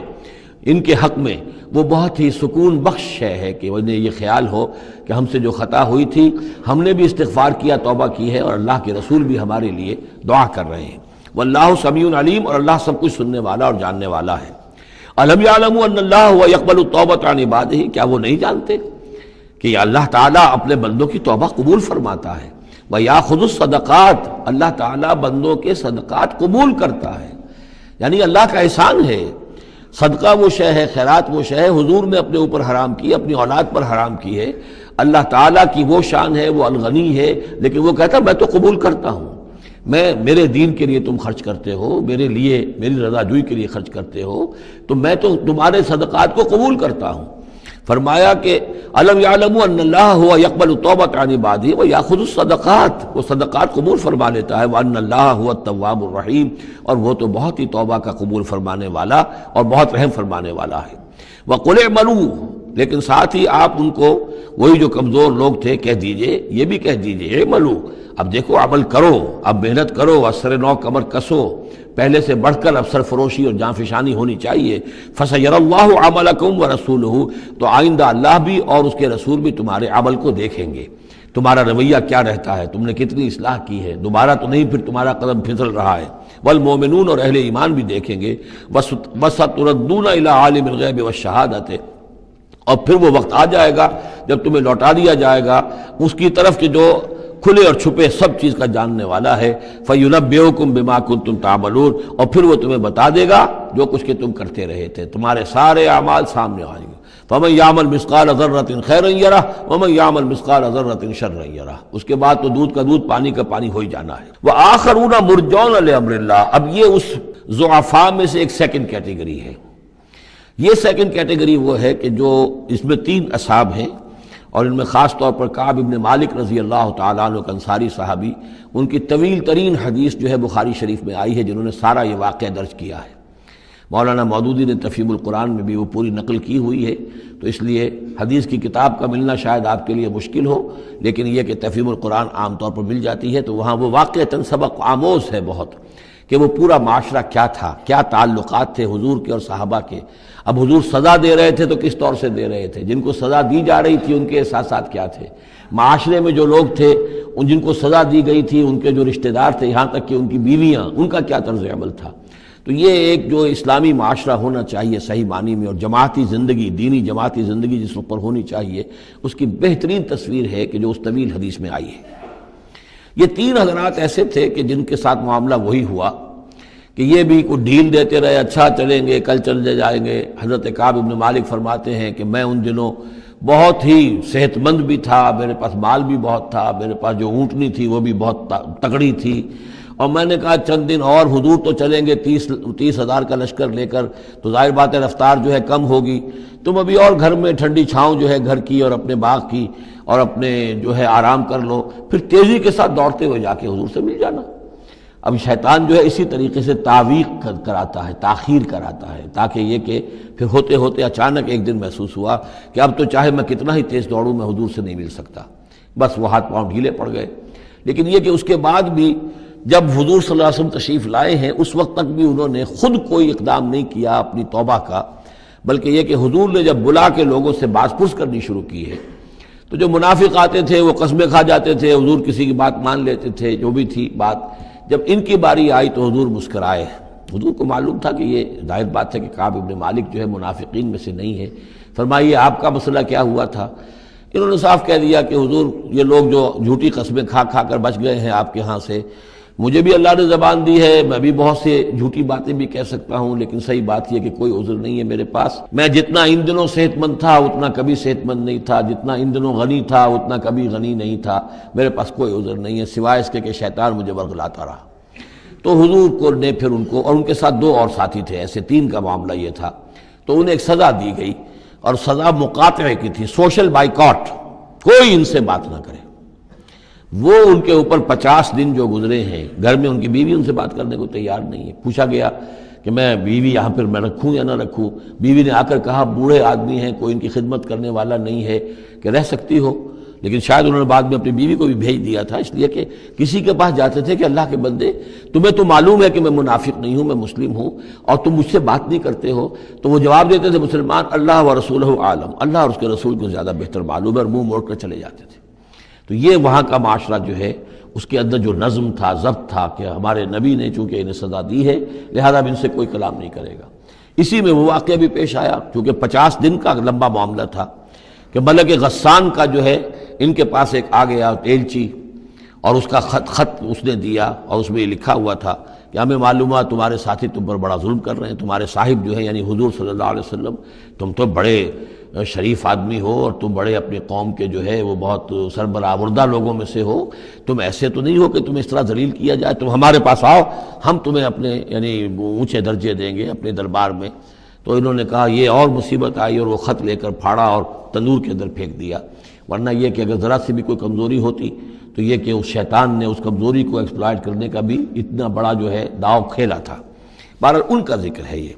ان کے حق میں وہ بہت ہی سکون بخش ہے کہ انہیں یہ خیال ہو کہ ہم سے جو خطا ہوئی تھی ہم نے بھی استغفار کیا، توبہ کی ہے، اور اللہ کے رسول بھی ہمارے لیے دعا کر رہے ہیں۔ واللہ سمیع علیم، اور اللہ سب کچھ سننے والا اور جاننے والا ہے۔ الم یعلموا ان اللہ هو یقبل التوبۃ عن عبادہ، کیا وہ نہیں جانتے کہ اللہ تعالیٰ اپنے بندوں کی توبہ قبول فرماتا ہے؟ وَيَأْخُذُ الصَّدَقَاتِ، اللہ تعالیٰ بندوں کے صدقات قبول کرتا ہے، یعنی اللہ کا احسان ہے۔ صدقہ وہ شے ہے، خیرات وہ شے ہے، حضور نے اپنے اوپر حرام کی، اپنی اولاد پر حرام کی ہے۔ اللہ تعالیٰ کی وہ شان ہے، وہ الغنی ہے، لیکن وہ کہتا ہے میں تو قبول کرتا ہوں، میں میرے دین کے لیے تم خرچ کرتے ہو، میرے لیے میری رضا جوئی کے لیے خرچ کرتے ہو، تو میں تو تمہارے صدقات کو قبول کرتا ہوں۔ فرمایا کہ الم یعلموا ان اللہ هو يقبل التوبۃ عن عباده ويأخذ الصدقات، وہ صدقات قبول فرما لیتا ہے، وان اللہ هو التواب الرحیم، اور وہ تو بہت ہی توبہ کا قبول فرمانے والا اور بہت رحم فرمانے والا ہے۔ وقل اعملوا، لیکن ساتھ ہی آپ ان کو، وہی جو کمزور لوگ تھے، کہہ دیجئے، یہ بھی کہہ دیجئے اعملوا، اب دیکھو عمل کرو، اب محنت کرو، اثر نو کمر کسو، پہلے سے بڑھ کر اب سرفروشی اور جانفشانی ہونی چاہیے۔ فَسَيَرَى اللَّهُ عَمَلَكُمْ وَرَسُولُهُ، تو آئندہ اللہ بھی اور اس کے رسول بھی تمہارے عمل کو دیکھیں گے، تمہارا رویہ کیا رہتا ہے، تم نے کتنی اصلاح کی ہے، دوبارہ تو نہیں پھر تمہارا قدم پھسل رہا ہے۔ والمومنون، اور اہل ایمان بھی دیکھیں گے۔ وَسَتُرَدُّونَ إِلَىٰ عَالِمِ الْغَيْبِ وَالشَّهَادَةِ، اور پھر وہ وقت آ جائے گا جب تمہیں لوٹا دیا جائے گا اس کی طرف کہ جو کھلے اور چھپے سب چیز کا جاننے والا ہے۔ فَيُنَبِّئُكُم بِمَا كُنتُمْ تَعْمَلُونَ، اور پھر وہ تمہیں بتا دے گا جو کچھ کہ تم کرتے رہے تھے، تمہارے سارے اعمال سامنے آئیں گے۔ فَمَن يَعْمَلْ مِثْقَالَ ذَرَّةٍ خَيْرًا يَرَهُ وَمَن يَعْمَلْ مِثْقَالَ ذَرَّةٍ شَرًّا يَرَهُ، اس کے بعد تو دودھ کا دودھ، پانی کا پانی ہو ہی جانا ہے۔ وَآخَرُونَ مُرْجَوْنَ لِأَمْرِ اللَّهِ، اب یہ اس ضعفاء میں سے ایک سیکنڈ کیٹیگری ہے۔ یہ سیکنڈ کیٹیگری وہ ہے کہ جو اس میں 3 اصحاب ہیں، اور ان میں خاص طور پر کعب ابن مالک رضی اللہ تعالیٰ عنہ ایک انصاری صحابی، ان کی طویل ترین حدیث جو ہے بخاری شریف میں آئی ہے، جنہوں نے سارا یہ واقعہ درج کیا ہے۔ مولانا مودودی نے تفہیم القرآن میں بھی وہ پوری نقل کی ہوئی ہے، تو اس لیے حدیث کی کتاب کا ملنا شاید آپ کے لیے مشکل ہو، لیکن یہ کہ تفہیم القرآن عام طور پر مل جاتی ہے، تو وہاں وہ واقعتاً سبق آموز ہے بہت، کہ وہ پورا معاشرہ کیا تھا، کیا تعلقات تھے حضور کے اور صحابہ کے۔ اب حضور سزا دے رہے تھے تو کس طور سے دے رہے تھے، جن کو سزا دی جا رہی تھی ان کے احساسات کیا تھے، معاشرے میں جو لوگ تھے ان جن کو سزا دی گئی تھی ان کے جو رشتہ دار تھے، یہاں تک کہ ان کی بیویاں، ان کا کیا طرز عمل تھا۔ تو یہ ایک جو اسلامی معاشرہ ہونا چاہیے صحیح معنی میں، اور جماعتی زندگی، دینی جماعتی زندگی جس پر ہونی چاہیے، اس کی بہترین تصویر ہے کہ جو اس طویل حدیث میں آئی ہے۔ یہ 3 حضرات ایسے تھے کہ جن کے ساتھ معاملہ وہی ہوا کہ یہ بھی کوئی ڈھیل دیتے رہے، اچھا چلیں گے، کل چلے جائیں گے۔ حضرت کعب ابن مالک فرماتے ہیں کہ میں ان دنوں بہت ہی صحت مند بھی تھا، میرے پاس مال بھی بہت تھا، میرے پاس جو اونٹنی تھی وہ بھی بہت تگڑی تھی، اور میں نے کہا چند دن اور حضور تو چلیں گے 30,000 کا لشکر لے کر، تو ظاہر بات ہے رفتار جو ہے کم ہوگی، تم ابھی اور گھر میں ٹھنڈی چھاؤں جو ہے گھر کی اور اپنے باغ کی اور اپنے جو ہے آرام کر لو، پھر تیزی کے ساتھ دوڑتے ہوئے جا کے حضور سے مل جانا۔ اب شیطان جو ہے اسی طریقے سے تعویق کراتا ہے، تاخیر کراتا ہے، تاکہ یہ کہ پھر ہوتے ہوتے اچانک ایک دن محسوس ہوا کہ اب تو چاہے میں کتنا ہی تیز دوڑوں میں حضور سے نہیں مل سکتا، بس وہ ہاتھ پاؤں ڈھیلے پڑ گئے۔ لیکن یہ کہ اس کے بعد بھی جب حضور صلی اللہ علیہ وسلم تشریف لائے ہیں اس وقت تک بھی انہوں نے خود کوئی اقدام نہیں کیا اپنی توبہ کا، بلکہ یہ کہ حضور نے جب بلا کے لوگوں سے باز پرس کرنی شروع کی ہے، تو جو منافق آتے تھے وہ قسمیں کھا جاتے تھے، حضور کسی کی بات مان لیتے تھے، جو بھی تھی بات، جب ان کی باری آئی تو حضور مسکرائے۔ حضور کو معلوم تھا کہ یہ ظاہر بات ہے کہ کعب ابن مالک جو ہے منافقین میں سے نہیں ہے۔ فرمائیے آپ کا مسئلہ کیا ہوا تھا؟ انہوں نے صاف کہہ دیا کہ حضور یہ لوگ جو جھوٹی قسمیں کھا کھا کر بچ گئے ہیں آپ کے ہاں سے، مجھے بھی اللہ نے زبان دی ہے، میں بھی بہت سے جھوٹی باتیں بھی کہہ سکتا ہوں، لیکن صحیح بات یہ کہ کوئی عذر نہیں ہے میرے پاس۔ میں جتنا ان دنوں صحت مند تھا اتنا کبھی صحت مند نہیں تھا، جتنا ان دنوں غنی تھا اتنا کبھی غنی نہیں تھا، میرے پاس کوئی عذر نہیں ہے سوائے اس کے کہ شیطان مجھے ورغلاتا رہا۔ تو حضور کو نے پھر ان کو، اور ان کے ساتھ 2 اور ساتھی تھے، ایسے 3 کا معاملہ یہ تھا، تو انہیں ایک سزا دی گئی، اور سزا مقاطعے کی تھی، سوشل بائیکاٹ، کوئی ان سے بات نہ کرے۔ وہ ان کے اوپر 50 دن جو گزرے ہیں، گھر میں ان کی بیوی ان سے بات کرنے کو تیار نہیں ہے۔ پوچھا گیا کہ میں بیوی یہاں پر میں رکھوں یا نہ رکھوں، بیوی نے آ کر کہا بوڑھے آدمی ہیں، کوئی ان کی خدمت کرنے والا نہیں ہے کہ رہ سکتی ہو، لیکن شاید انہوں نے بعد میں اپنی بیوی کو بھی بھیج دیا تھا، اس لیے کہ کسی کے پاس جاتے تھے کہ اللہ کے بندے تمہیں تو معلوم ہے کہ میں منافق نہیں ہوں، میں مسلم ہوں، اور تم مجھ سے بات نہیں کرتے ہو، تو وہ جواب دیتے تھے مسلمان اللہ و رسولہ عالم، اللہ اور اس کے رسول کو زیادہ بہتر معلوم ہے، اور منہ موڑ کر چلے جاتے تھے۔ تو یہ وہاں کا معاشرہ جو ہے اس کے اندر جو نظم تھا، ضبط تھا کہ ہمارے نبی نے چونکہ انہیں سزا دی ہے لہذا اب ان سے کوئی کلام نہیں کرے گا۔ اسی میں وہ واقعہ بھی پیش آیا، چونکہ 50 دن کا لمبا معاملہ تھا، کہ ملک غسان کا جو ہے ان کے پاس ایک آ گیا ایلچی، اور اس کا خط اس نے دیا اور اس میں یہ لکھا ہوا تھا کہ ہمیں معلوم ہے تمہارے ساتھی تم پر بڑا ظلم کر رہے ہیں، تمہارے صاحب جو ہے یعنی حضور صلی اللہ علیہ وسلم، تم تو بڑے شریف آدمی ہو اور تم بڑے اپنے قوم کے جو ہے وہ بہت سربراہ لوگوں میں سے ہو، تم ایسے تو نہیں ہو کہ تمہیں اس طرح ذلیل کیا جائے، تم ہمارے پاس آؤ، ہم تمہیں اپنے یعنی اونچے درجے دیں گے اپنے دربار میں۔ تو انہوں نے کہا یہ اور مصیبت آئی اور وہ خط لے کر پھاڑا اور تندور کے اندر پھینک دیا، ورنہ یہ کہ اگر ذرا سی بھی کوئی کمزوری ہوتی تو یہ کہ اس شیطان نے اس کمزوری کو ایکسپلائٹ کرنے کا بھی اتنا بڑا جو ہے داؤ کھیلا تھا۔ بہرحال ان کا ذکر ہے یہ۔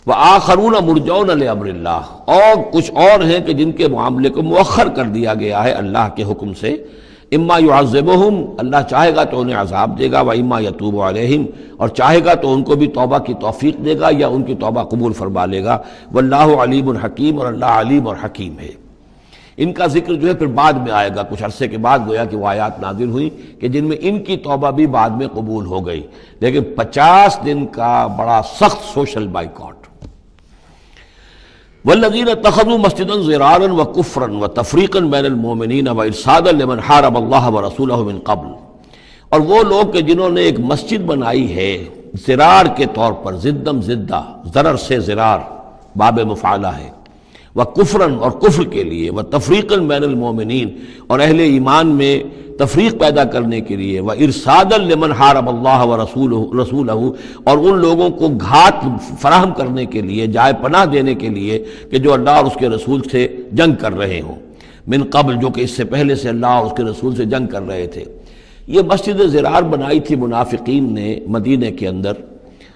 وآخرون مرجون لامر اللہ، اور کچھ اور ہیں کہ جن کے معاملے کو مؤخر کر دیا گیا ہے اللہ کے حکم سے، اما یعذبہم، اللہ چاہے گا تو انہیں عذاب دے گا، واما یتوب علیہم، اور چاہے گا تو ان کو بھی توبہ کی توفیق دے گا یا ان کی توبہ قبول فرما لے گا، واللہ علیم حکیم، اور اللہ علیم اور حکیم ہے۔ ان کا ذکر جو ہے پھر بعد میں آئے گا، کچھ عرصے کے بعد گویا کہ وہ آیات نازل ہوئی کہ جن میں ان کی توبہ بھی بعد میں قبول ہو گئی، لیکن 50 دن کا بڑا سخت سوشل بائیکاٹ۔ والذین اتخذوا مسجدا ضرارا وکفرا وتفریقا بین المؤمنین وارصادا لمن حارب اللہ ورسولہ من قبل، اور وہ لوگ کہ جنہوں نے ایک مسجد بنائی ہے ضرار کے طور پر، زدم زدہ، ضرر سے ضرار باب مفعلہ ہے، وکفرا اور کفر کے لیے، وتفریقا بین المؤمنین اور اہل ایمان میں تفریق پیدا کرنے کے لیے، وارصادا لمن حارب اللہ ورسولہ اور ان لوگوں کو گھات فراہم کرنے کے لیے، جائے پناہ دینے کے لیے کہ جو اللہ اور اس کے رسول سے جنگ کر رہے ہوں، من قبل، جو کہ اس سے پہلے سے اللہ اور اس کے رسول سے جنگ کر رہے تھے۔ یہ مسجد ضرار بنائی تھی منافقین نے مدینہ کے اندر،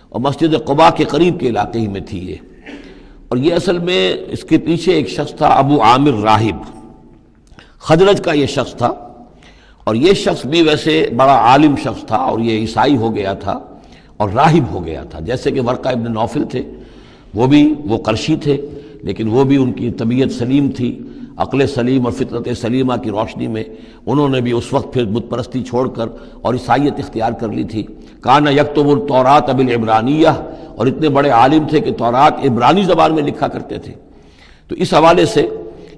اور مسجد قباء کے قریب کے علاقے ہی میں تھی یہ، اور یہ اصل میں اس کے پیچھے ایک شخص تھا ابو عامر راہب، خزرج کا یہ شخص تھا، اور یہ شخص بھی ویسے بڑا عالم شخص تھا، اور یہ عیسائی ہو گیا تھا اور راہب ہو گیا تھا، جیسے کہ ورقہ ابن نوفل تھے، وہ قرشی تھے، لیکن وہ بھی ان کی طبیعت سلیم تھی، عقل سلیم اور فطرت سلیمہ کی روشنی میں انہوں نے بھی اس وقت پھر بت پرستی چھوڑ کر اور عیسائیت اختیار کر لی تھی۔ کان یکتب التوراۃ بالعبرانیہ، اور اتنے بڑے عالم تھے کہ تورات عبرانی زبان میں لکھا کرتے تھے۔ تو اس حوالے سے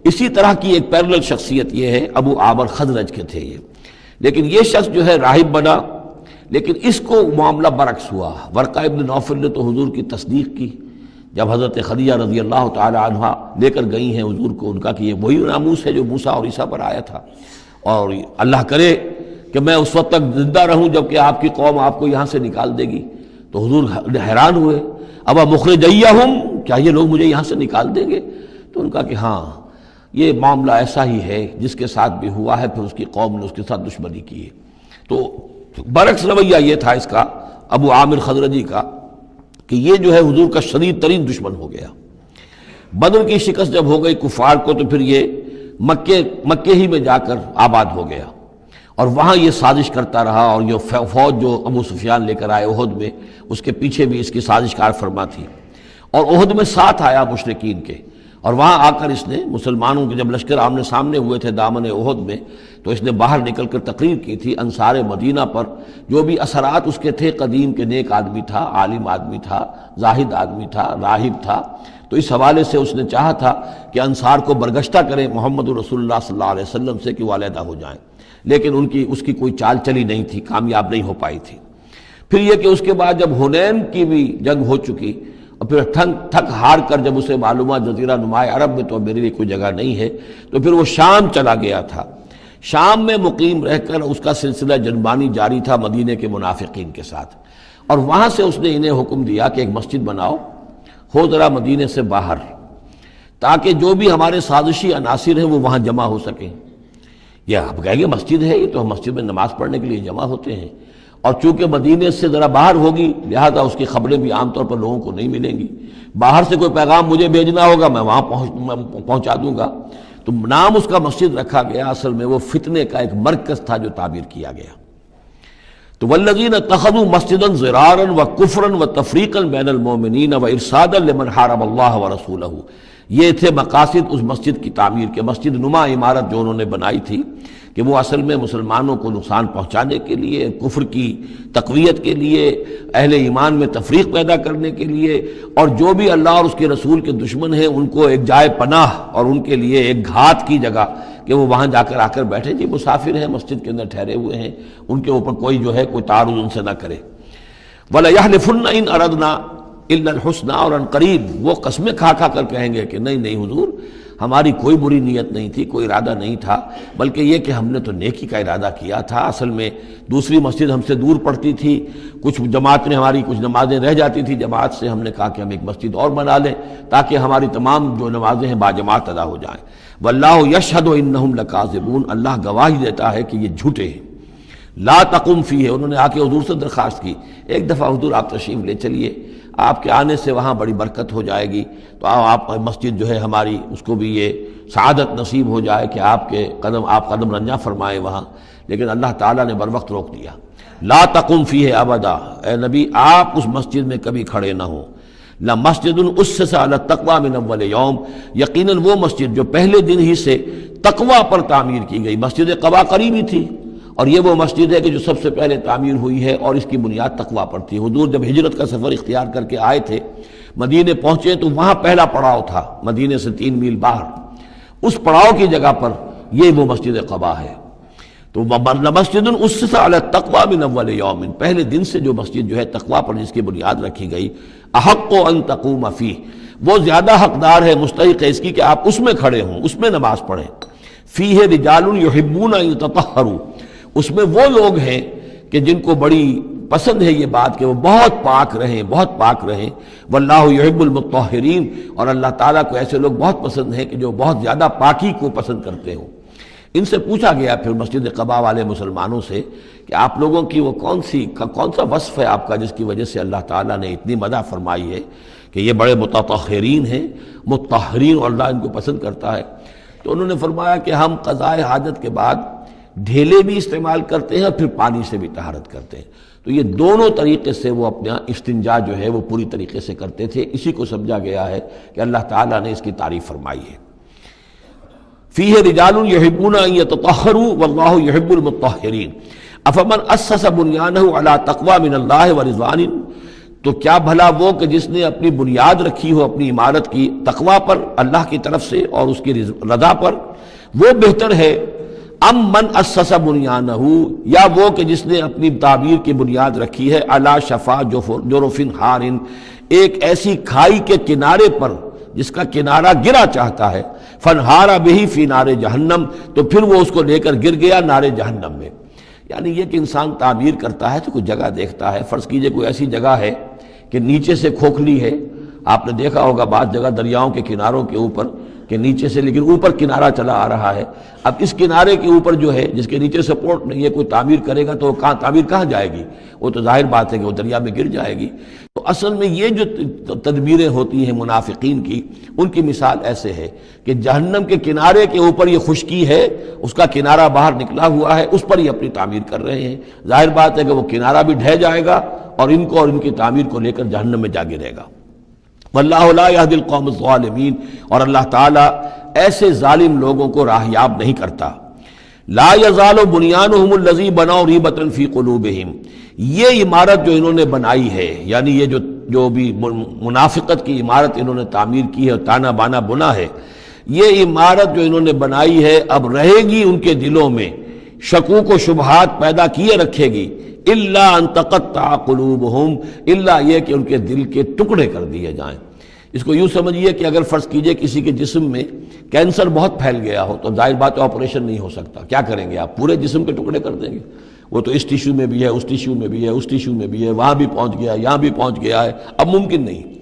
اسی طرح کی ایک پیرلل شخصیت یہ ہے، ابو عامر خزرج کے تھے یہ، لیکن یہ شخص جو ہے راہب بنا، لیکن اس کو معاملہ برعکس ہوا۔ ورقہ ابن نوفل نے تو حضور کی تصدیق کی، جب حضرت خدیجہ رضی اللہ تعالی عنہا لے کر گئی ہیں حضور کو، ان کا کہ یہ وہی ناموس ہے جو موسیٰ اور عیسیٰ پر آیا تھا، اور اللہ کرے کہ میں اس وقت تک زندہ رہوں جب کہ آپ کی قوم آپ کو یہاں سے نکال دے گی۔ تو حضور حیران ہوئے، اب مخرجیہم، کیا یہ لوگ مجھے یہاں سے نکال دیں گے؟ تو ان کا کہ ہاں یہ معاملہ ایسا ہی ہے جس کے ساتھ بھی ہوا ہے، پھر اس کی قوم نے اس کے ساتھ دشمنی کی ہے۔ تو برعکس رویہ یہ تھا اس کا ابو عامر خزرجی کا کہ یہ جو ہے حضور کا شدید ترین دشمن ہو گیا۔ بدر کی شکست جب ہو گئی کفار کو، تو پھر یہ مکے ہی میں جا کر آباد ہو گیا، اور وہاں یہ سازش کرتا رہا، اور یہ فوج جو ابو سفیان لے کر آئے احد میں، اس کے پیچھے بھی اس کی سازش کار فرما تھی، اور احد میں ساتھ آیا مشرکین کے، اور وہاں آ کر اس نے مسلمانوں کے جب لشکر آمنے سامنے ہوئے تھے دامن احد میں، تو اس نے باہر نکل کر تقریر کی تھی انصار مدینہ پر جو بھی اثرات اس کے تھے، قدیم کے نیک آدمی تھا، عالم آدمی تھا، زاہد آدمی تھا، راہب تھا، تو اس حوالے سے اس نے چاہا تھا کہ انصار کو برگشتہ کریں محمد رسول اللہ صلی اللہ علیہ وسلم سے کہ وہ علیحدہ ہو جائیں، لیکن اس کی کوئی چال چلی نہیں تھی، کامیاب نہیں ہو پائی تھی۔ پھر یہ کہ اس کے بعد جب حنین کی بھی جنگ ہو چکی، اور پھر تھک ہار کر جب اسے معلومات جزیرہ نمائے عرب میں تو میرے لیے کوئی جگہ نہیں ہے، تو پھر وہ شام چلا گیا تھا۔ شام میں مقیم رہ کر اس کا سلسلہ جنبانی جاری تھا مدینے کے منافقین کے ساتھ، اور وہاں سے اس نے انہیں حکم دیا کہ ایک مسجد بناؤ، ہو ذرا مدینے سے باہر، تاکہ جو بھی ہمارے سازشی عناصر ہیں وہ وہاں جمع ہو سکیں۔ یہ آپ کہیں گے مسجد ہے، یہ تو ہم مسجد میں نماز پڑھنے کے لیے جمع ہوتے ہیں، اور چونکہ مدینے سے ذرا باہر ہوگی لہذا اس کی خبریں بھی عام طور پر لوگوں کو نہیں ملیں گی، باہر سے کوئی پیغام مجھے بھیجنا ہوگا میں وہاں پہنچا دوں گا۔ تو نام اس کا مسجد رکھا گیا، اصل میں وہ فتنے کا ایک مرکز تھا جو تعبیر کیا گیا۔ تو والذین اتخذوا مسجدا ضرارا وکفرا وتفریقا بین المؤمنین وارصادا لمن حارب اللہ ورسولہ، یہ تھے مقاصد اس مسجد کی تعمیر کے، مسجد نما عمارت جو انہوں نے بنائی تھی کہ وہ اصل میں مسلمانوں کو نقصان پہنچانے کے لیے، کفر کی تقویت کے لیے، اہل ایمان میں تفریق پیدا کرنے کے لیے، اور جو بھی اللہ اور اس کے رسول کے دشمن ہیں ان کو ایک جائے پناہ اور ان کے لیے ایک گھات کی جگہ کہ وہ وہاں جا کر آ کر بیٹھے، جی مسافر ہیں، مسجد کے اندر ٹھہرے ہوئے ہیں، ان کے اوپر کوئی جو ہے کوئی تعارض ان سے نہ کرے۔ وَلَيَحْلِفُنَّ إِنْ أَرَدْنَا إِلَّا الْحُسْنَى، اور عن قریب وہ قسمیں کھا کھا کر کہیں گے کہ نہیں نہیں حضور، ہماری کوئی بری نیت نہیں تھی، کوئی ارادہ نہیں تھا، بلکہ یہ کہ ہم نے تو نیکی کا ارادہ کیا تھا۔ اصل میں دوسری مسجد ہم سے دور پڑتی تھی، کچھ جماعت میں ہماری کچھ نمازیں رہ جاتی تھی جماعت سے، ہم نے کہا کہ ہم ایک مسجد اور بنا لیں تاکہ ہماری تمام جو نمازیں ہیں باجماعت ادا ہو جائیں۔ واللہ یشہد انہم لکاذبون، اللہ گواہی دیتا ہے کہ یہ جھوٹے ہیں۔ لا تقم فیہ، انہوں نے آ کے حضور سے درخواست کی، ایک دفعہ حضور آپ تشریف لے چلیے، آپ کے آنے سے وہاں بڑی برکت ہو جائے گی، تو آپ مسجد جو ہے ہماری اس کو بھی یہ سعادت نصیب ہو جائے کہ آپ قدم رنجاں فرمائیں وہاں، لیکن اللہ تعالیٰ نے بر وقت روک دیا۔ لا تقم فیہ ابدا، اے نبی آپ اس مسجد میں کبھی کھڑے نہ ہوں۔ لمسجد اسس علی التقوی من اول یوم، یقیناً وہ مسجد جو پہلے دن ہی سے تقوی پر تعمیر کی گئی، مسجد قباء قریبی تھی، اور یہ وہ مسجد ہے کہ جو سب سے پہلے تعمیر ہوئی ہے اور اس کی بنیاد تقوی پر تھی۔ حضور جب ہجرت کا سفر اختیار کر کے آئے تھے، مدینے پہنچے تو وہاں پہلا پڑاؤ تھا، مدینے سے 3 میل باہر، اس پڑاؤ کی جگہ پر یہ وہ مسجد قباء ہے۔ تو مسجد اسس علی التقوی من اول یوم، پہلے دن سے جو مسجد جو ہے تقوی پر جس کی بنیاد رکھی گئی، احق ان تقوم فیہ، وہ زیادہ حقدار ہے، مستحق ہے اس کی کہ آپ اس میں کھڑے ہوں، اس میں نماز پڑھیں۔ فیہ رجال یحبون ان یتطہروا، اس میں وہ لوگ ہیں کہ جن کو بڑی پسند ہے یہ بات کہ وہ بہت پاک رہیں، بہت پاک رہیں۔ واللہ یحب المطہرین، اور اللہ تعالیٰ کو ایسے لوگ بہت پسند ہیں کہ جو بہت زیادہ پاکی کو پسند کرتے ہوں۔ ان سے پوچھا گیا پھر مسجد قباء والے مسلمانوں سے کہ آپ لوگوں کی وہ کون سا وصف ہے آپ کا جس کی وجہ سے اللہ تعالیٰ نے اتنی مدح فرمائی ہے کہ یہ بڑے متطہرین ہیں، مطہرین، اور اللہ ان کو پسند کرتا ہے؟ تو انہوں نے فرمایا کہ ہم قضاء حاجت کے بعد ڈھیلے بھی استعمال کرتے ہیں اور پھر پانی سے بھی طہارت کرتے ہیں۔ تو یہ دونوں طریقے سے وہ اپنا استنجا جو ہے وہ پوری طریقے سے کرتے تھے، اسی کو سمجھا گیا ہے کہ اللہ تعالیٰ نے اس کی تعریف فرمائی ہے۔ فیہ رجال یحبون ان یتطہروا واللہ یحب المطہرین افمن اسس بنیانہ علی تقوی من اللہ ورضوان، تو کیا بھلا وہ کہ جس نے اپنی بنیاد رکھی ہو اپنی عمارت کی تقوی پر اللہ کی طرف سے اور اس کی رضا پر، وہ بہتر ہے، ام من اسس بنیانہ، یا وہ کہ جس نے اپنی تعبیر کی بنیاد رکھی ہے علی شفا جرف ہار، ایک ایسی کھائی کے کنارے پر جس کا کنارہ گرا چاہتا ہے، فنہارا بہی فی نار جہنم، تو پھر وہ اس کو لے کر گر گیا نار جہنم میں۔ یعنی یہ کہ انسان تعبیر کرتا ہے تو کوئی جگہ دیکھتا ہے، فرض کیجئے کوئی ایسی جگہ ہے کہ نیچے سے کھوکھلی ہے، آپ نے دیکھا ہوگا بعض جگہ دریاؤں کے کناروں کے اوپر کہ نیچے سے لیکن اوپر کنارہ چلا آ رہا ہے، اب اس کنارے کے اوپر جو ہے جس کے نیچے سپورٹ نہیں ہے، کوئی تعمیر کرے گا تو تعمیر کہاں جائے گی؟ وہ تو ظاہر بات ہے کہ وہ دریا میں گر جائے گی۔ تو اصل میں یہ جو تدبیریں ہوتی ہیں منافقین کی، ان کی مثال ایسے ہے کہ جہنم کے کنارے کے اوپر یہ خشکی ہے، اس کا کنارہ باہر نکلا ہوا ہے، اس پر یہ اپنی تعمیر کر رہے ہیں، ظاہر بات ہے کہ وہ کنارہ بھی ڈھہ جائے گا اور ان کو اور ان کی تعمیر کو لے کر جہنم میں جا گرے گا۔ واللہ لا یہدی القوم الظالمین، اور اللہ تعالیٰ ایسے ظالم لوگوں کو راہیاب نہیں کرتا۔ لا یزال بنیانہم الذی بنوا ریبۃ فی قلوبہم، یہ عمارت جو انہوں نے بنائی ہے، یعنی یہ جو بھی منافقت کی عمارت انہوں نے تعمیر کی ہے اور تانا بانا بنا ہے، یہ عمارت جو انہوں نے بنائی ہے اب رہے گی ان کے دلوں میں، شکوک و شبہات پیدا کیے رکھے گی، الا ان تقطع قلوبہم، الا یہ کہ ان کے دل کے ٹکڑے کر دیے جائیں۔ اس کو یوں سمجھیے کہ اگر فرض کیجئے کسی کے جسم میں کینسر بہت پھیل گیا ہو تو ظاہر بات ہے آپریشن نہیں ہو سکتا، کیا کریں گے آپ؟ پورے جسم کے ٹکڑے کر دیں گے؟ وہ تو اس ٹیشو میں بھی ہے، اس ٹیشو میں بھی ہے، اس ٹیشو میں بھی ہے، وہاں بھی پہنچ گیا ہے، یہاں بھی پہنچ گیا ہے، اب ممکن نہیں۔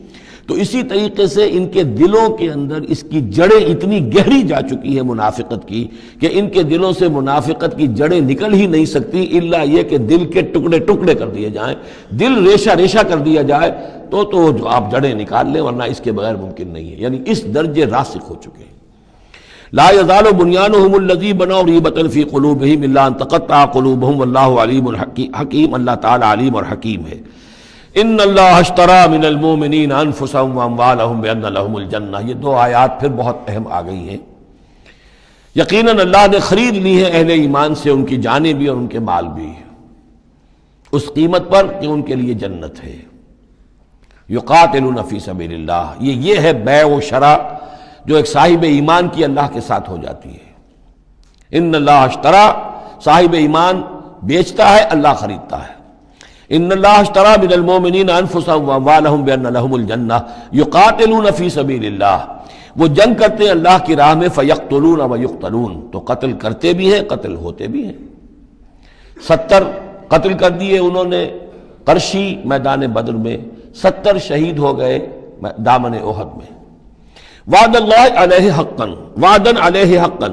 تو اسی طریقے سے ان کے دلوں کے اندر اس کی جڑیں اتنی گہری جا چکی ہیں منافقت کی کہ ان کے دلوں سے منافقت کی جڑیں نکل ہی نہیں سکتی، الا یہ کہ دل کے ٹکڑے ٹکڑے کر دیے جائیں، دل ریشہ ریشہ کر دیا جائے تو جو آپ جڑیں نکال لیں، ورنہ اس کے بغیر ممکن نہیں ہے۔ یعنی اس درجے راسخ ہو چکے ہیں۔ لا یزال بنیانہم الذی بنوا ریبۃ فی قلوبہم الا ان تقطع قلوبہم واللہ علیم حکیم، اللہ تعالی علیم اور حکیم ہے۔ ان اللہ اشتری من المؤمنین انفسهم واموالهم بان لهم الجنہ، یہ دو آیات پھر بہت اہم آ گئی ہیں۔ یقیناً اللہ نے خرید لی ہے اہل ایمان سے ان کی جانیں بھی اور ان کے مال بھی، اس قیمت پر کہ ان کے لیے جنت ہے۔ یقاتلون فی سبیل اللہ، یہ ہے بیع و شراء جو ایک صاحب ایمان کی اللہ کے ساتھ ہو جاتی ہے۔ ان اللہ اشتری، صاحب ایمان بیچتا ہے، اللہ خریدتا ہے۔ ان اللہ اشتری من المؤمنین انفسهم واموالهم بان لهم الجنہ یقاتلون فی سبیل اللہ، وہ جنگ کرتے ہیں اللہ کی راہ میں، فیقتلون ویقتلون، تو قتل کرتے بھی ہیں قتل ہوتے بھی ہیں۔ 70 قتل کر دیے انہوں نے قرشی میدان بدر میں، 70 شہید ہو گئے دامن احد میں۔ وعد اللہ علیہ حقا، وعدن علیہ حقا،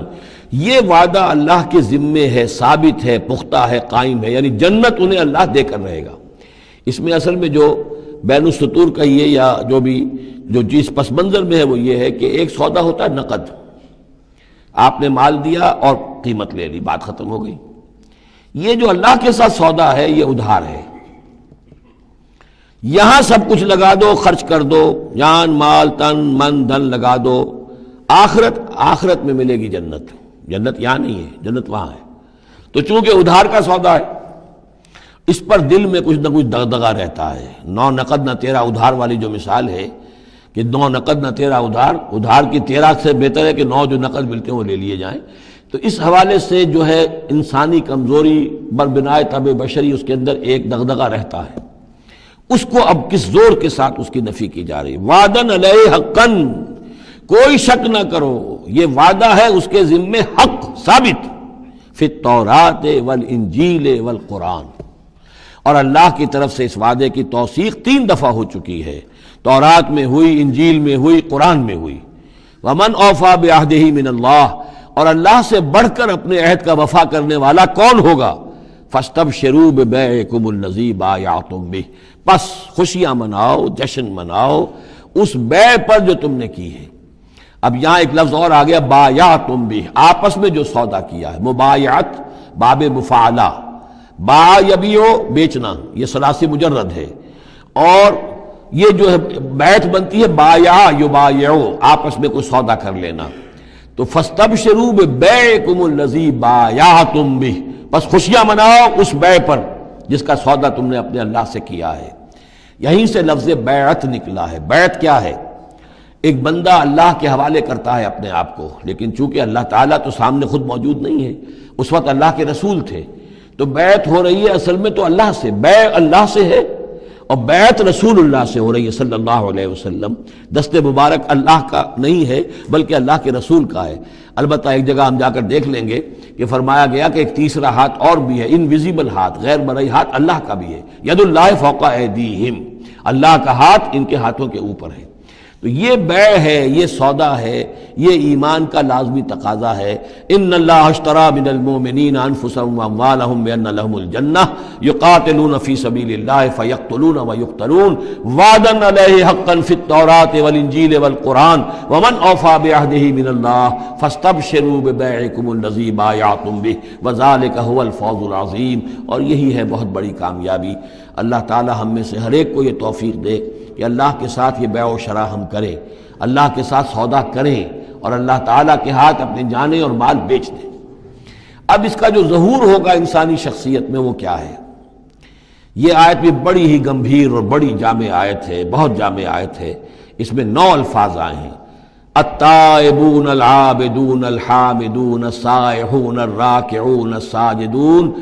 یہ وعدہ اللہ کے ذمے ہے، ثابت ہے، پختہ ہے، قائم ہے، یعنی جنت انہیں اللہ دے کر رہے گا۔ اس میں اصل میں جو بین السطور کہیے یا جو چیز پس منظر میں ہے وہ یہ ہے کہ ایک سودا ہوتا ہے نقد، آپ نے مال دیا اور قیمت لے لی، بات ختم ہو گئی۔ یہ جو اللہ کے ساتھ سودا ہے یہ ادھار ہے، یہاں سب کچھ لگا دو، خرچ کر دو، جان مال تن من دھن لگا دو، آخرت میں ملے گی جنت۔ جنت یہاں نہیں ہے، جنت وہاں ہے۔ تو چونکہ ادھار کا سودا ہے، اس پر دل میں کچھ نہ کچھ دغدغہ رہتا ہے۔ نو نقد نہ تیرا ادھار والی جو مثال ہے کہ 9 نقد نہ تیرا ادھار، ادھار کی 13 سے بہتر ہے کہ 9 جو نقد ملتے ہیں وہ لے لیے جائیں۔ تو اس حوالے سے جو ہے انسانی کمزوری بربنائے طبع بشری، اس کے اندر ایک دغدغہ رہتا ہے، اس کو اب کس زور کے ساتھ اس کی نفی کی جا رہی ہے۔ وعدن علیہ حقا، کوئی شک نہ کرو، یہ وعدہ ہے اس کے ذمے حق ثابت، فی التوراۃ والانجیل والقرآن، اور اللہ کی طرف سے اس وعدے کی توثیق 3 دفعہ ہو چکی ہے، تورات میں ہوئی، انجیل میں ہوئی، قرآن میں ہوئی۔ ومن اوفی بعہدہ من اللہ، اور اللہ سے بڑھ کر اپنے عہد کا وفا کرنے والا کون ہوگا؟ فاستبشروا ببیعکم الذی بایعتم بہ، پس خوشیاں مناؤ، جشن مناؤ اس بیع پر جو تم نے کی ہے۔ اب یہاں ایک لفظ اور آ گیا، بایعتم بہ، آپس میں جو سودا کیا ہے۔ مبایعت باب مفاعلہ، با یبیع بیچنا، یہ ثلاثی مجرد ہے، اور یہ جو ہے بیعت بنتی ہے بایع یبایع، آپس میں کوئی سودا کر لینا۔ تو فاستبشروا ببیعکم الذی بایعتم بہ، بس خوشیاں مناؤ اس بیع پر جس کا سودا تم نے اپنے اللہ سے کیا ہے۔ یہیں سے لفظ بیعت نکلا ہے۔ بیعت کیا ہے؟ ایک بندہ اللہ کے حوالے کرتا ہے اپنے آپ کو، لیکن چونکہ اللہ تعالیٰ تو سامنے خود موجود نہیں ہے، اس وقت اللہ کے رسول تھے، تو بیعت ہو رہی ہے اصل میں تو اللہ سے، بیع اللہ سے ہے اور بیعت رسول اللہ سے ہو رہی ہے صلی اللہ علیہ وسلم۔ دست مبارک اللہ کا نہیں ہے بلکہ اللہ کے رسول کا ہے۔ البتہ ایک جگہ ہم جا کر دیکھ لیں گے کہ فرمایا گیا کہ ایک تیسرا ہاتھ اور بھی ہے، انویزیبل ہاتھ، غیر مرئی ہاتھ اللہ کا بھی ہے، ید اللہ فوق ایدیہم، اللہ کا ہاتھ ان کے ہاتھوں کے اوپر ہے۔ تو یہ بیع ہے، یہ سودا ہے، یہ ایمان کا لازمی تقاضا ہے۔ ان اللہ اشتری من المؤمنین انفسهم واموالهم بان لهم الجنہ یقاتلون فی سبیل اللہ فیقتلون ویقتلون وعدا علیہ حقا فی التوراۃ والانجیل والقرآن ومن اوفی بعہدہ من اللہ فاستبشروا ببیعکم الذی بایعتم بہ وذلک هو الفوز العظیم، اور یہی ہے بہت بڑی کامیابی۔ اللہ تعالی ہم میں سے ہر ایک کو یہ توفیق دے کہ اللہ کے ساتھ یہ بیع و شراء ہم کریں، اللہ کے ساتھ سودا کریں اور اللہ تعالیٰ کے ہاتھ اپنے جانیں اور مال بیچ دیں۔ اب اس کا جو ظہور ہوگا انسانی شخصیت میں وہ کیا ہے؟ یہ آیت بھی بڑی ہی گمبھیر اور بڑی جامع آیت ہے، بہت جامع آیت ہے۔ اس میں 9 الفاظ آئے ہیں، التائبون العابدون الحامدون السائحون الراکعون الساجدون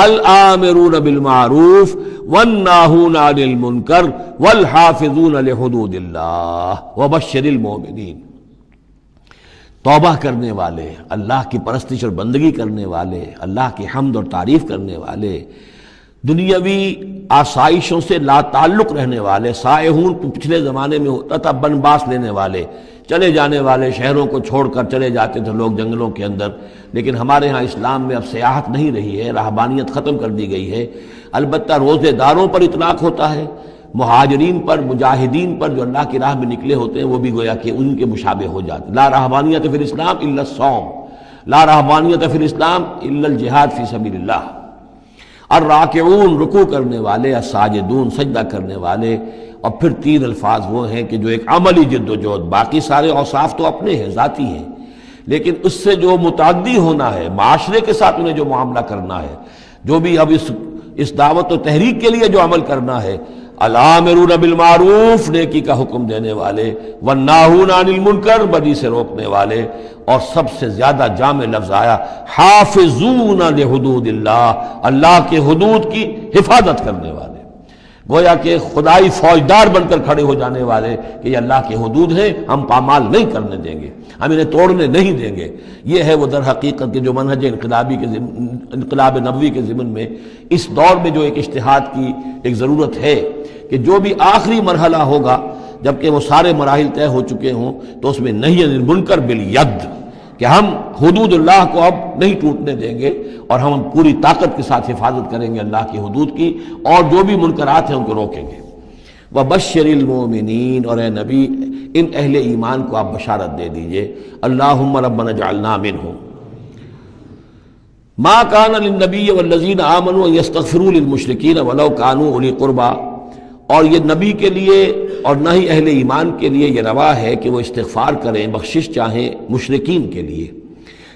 الآمرون بالمعروف والناہون عن المنکر والحافظون لحدود اللہ وبشر المؤمنین۔ توبہ کرنے والے، اللہ کی پرستش اور بندگی کرنے والے، اللہ کی حمد اور تعریف کرنے والے، دنیاوی آسائشوں سے لا تعلق رہنے والے، سائحون پچھلے زمانے میں ہوتا تھا بنباس لینے والے، چلے جانے والے، شہروں کو چھوڑ کر چلے جاتے تھے لوگ جنگلوں کے اندر، لیکن ہمارے ہاں اسلام میں اب سیاحت نہیں رہی ہے، رہبانیت ختم کر دی گئی ہے۔ البتہ روزے داروں پر اطلاق ہوتا ہے، مہاجرین پر، مجاہدین پر جو اللہ کی راہ میں نکلے ہوتے ہیں وہ بھی گویا کہ ان کے مشابہ ہو جاتے۔ لا رہبانیت فی الاسلام الا الصوم، لا رہبانیت فی الاسلام الا الجہاد فی سبیل اللہ۔ الراکعون رکوع کرنے والے، الساجدون سجدہ کرنے والے، اور پھر تین الفاظ وہ ہیں کہ جو ایک عملی جد و جہد، باقی سارے اوصاف تو اپنے ہیں، ذاتی ہیں، لیکن اس سے جو متعدی ہونا ہے، معاشرے کے ساتھ انہیں جو معاملہ کرنا ہے، جو بھی اب اس دعوت و تحریک کے لیے جو عمل کرنا ہے، الامرون بالمعروف نیکی کا حکم دینے والے، والناہون عن المنکر بدی سے روکنے والے، اور سب سے زیادہ جامع لفظ آیا حافظون لحدود اللہ، اللہ کے حدود کی حفاظت کرنے والے، گویا کہ خدائی فوجدار بن کر کھڑے ہو جانے والے کہ یہ اللہ کے حدود ہیں، ہم پامال نہیں کرنے دیں گے، ہم انہیں توڑنے نہیں دیں گے۔ یہ ہے وہ در حقیقت کے جو منہج انقلاب نبوی کے ضمن میں اس دور میں جو ایک اجتہاد کی ایک ضرورت ہے کہ جو بھی آخری مرحلہ ہوگا جبکہ وہ سارے مراحل طے ہو چکے ہوں تو اس میں نہی عن المنکر بالید، کہ ہم حدود اللہ کو اب نہیں ٹوٹنے دیں گے اور ہم پوری طاقت کے ساتھ حفاظت کریں گے اللہ کی حدود کی، اور جو بھی منکرات ہیں ان کو روکیں گے۔ وَبَشِّرِ الْمُؤْمِنِينَ، اور اے نبی ان اہل ایمان کو آپ بشارت دے دیجئے، اللہم ربنا اجعلنا منہم۔ ما کان للنبی والذین آمنوا ان یستغفروا للمشرکین ولو کانوا اولی قربی، اور یہ نبی کے لیے اور نہ ہی اہل ایمان کے لیے یہ روا ہے کہ وہ استغفار کریں، بخشش چاہیں مشرکین کے لیے،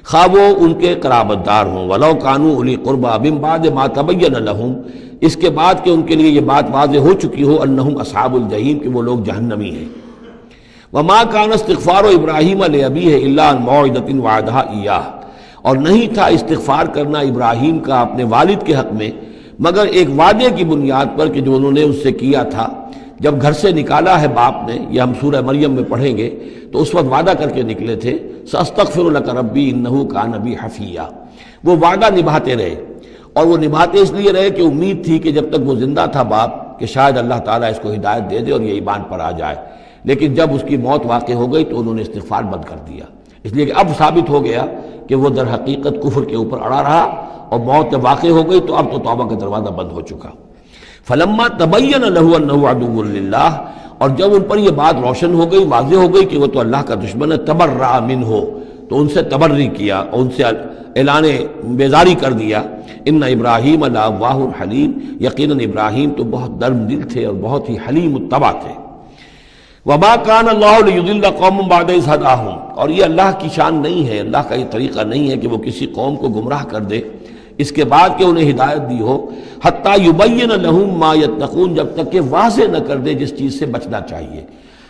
خواہ وہ ان کے قرابت دار ہوں، ولو کانوا اولی قربی من بعد ما تبین لہم، اس کے بعد کہ ان کے لیے یہ بات واضح ہو چکی ہو انہم اصحاب الجحیم، کہ وہ لوگ جہنمی ہیں۔ وما کان استغفار ابراہیم لابیہ الا عن موعدۃ وعدہا ایاہ، اور نہیں تھا استغفار کرنا ابراہیم کا اپنے والد کے حق میں مگر ایک وعدے کی بنیاد پر کہ جو انہوں نے اس سے کیا تھا جب گھر سے نکالا ہے باپ نے، یہ ہم سورہ مریم میں پڑھیں گے، تو اس وقت وعدہ کر کے نکلے تھے ساستغفر لک ربی انہ کان بی حفیہ، وہ وعدہ نبھاتے رہے، اور وہ نبھاتے اس لیے رہے کہ امید تھی کہ جب تک وہ زندہ تھا باپ کہ شاید اللہ تعالیٰ اس کو ہدایت دے دے اور یہ ایمان پر آ جائے، لیکن جب اس کی موت واقع ہو گئی تو انہوں نے استغفار بند کر دیا، اس لیے کہ اب ثابت ہو گیا کہ وہ در حقیقت کفر کے اوپر اڑا رہا، اور موت جب واقع ہو گئی تو اب تو توبہ کا دروازہ بند ہو چکا۔ فلما تبین لہ انہ عدو للہ، اور جب ان پر یہ بات روشن ہو گئی، واضح ہو گئی کہ وہ تو اللہ کا دشمن ہے، تبرأ منہ، تو ان سے تبری کیا، اور ان سے اعلان بیزاری کر دیا۔ ان ابراہیم لأواہ حلیم، یقیناً ابراہیم تو بہت نرم دل تھے اور بہت ہی حلیم الطبع تھے۔ وما کان اللہ لیضل قوما بعد اذ ھداھم، اور یہ اللہ کی شان نہیں ہے، اللہ کا یہ طریقہ نہیں ہے کہ وہ کسی قوم کو گمراہ کر دے اس کے بعد کہ انہیں ہدایت دی ہو، حتی یبین لہم ما یتقون، جب تک کہ واضح نہ کر دے جس چیز سے بچنا چاہیے۔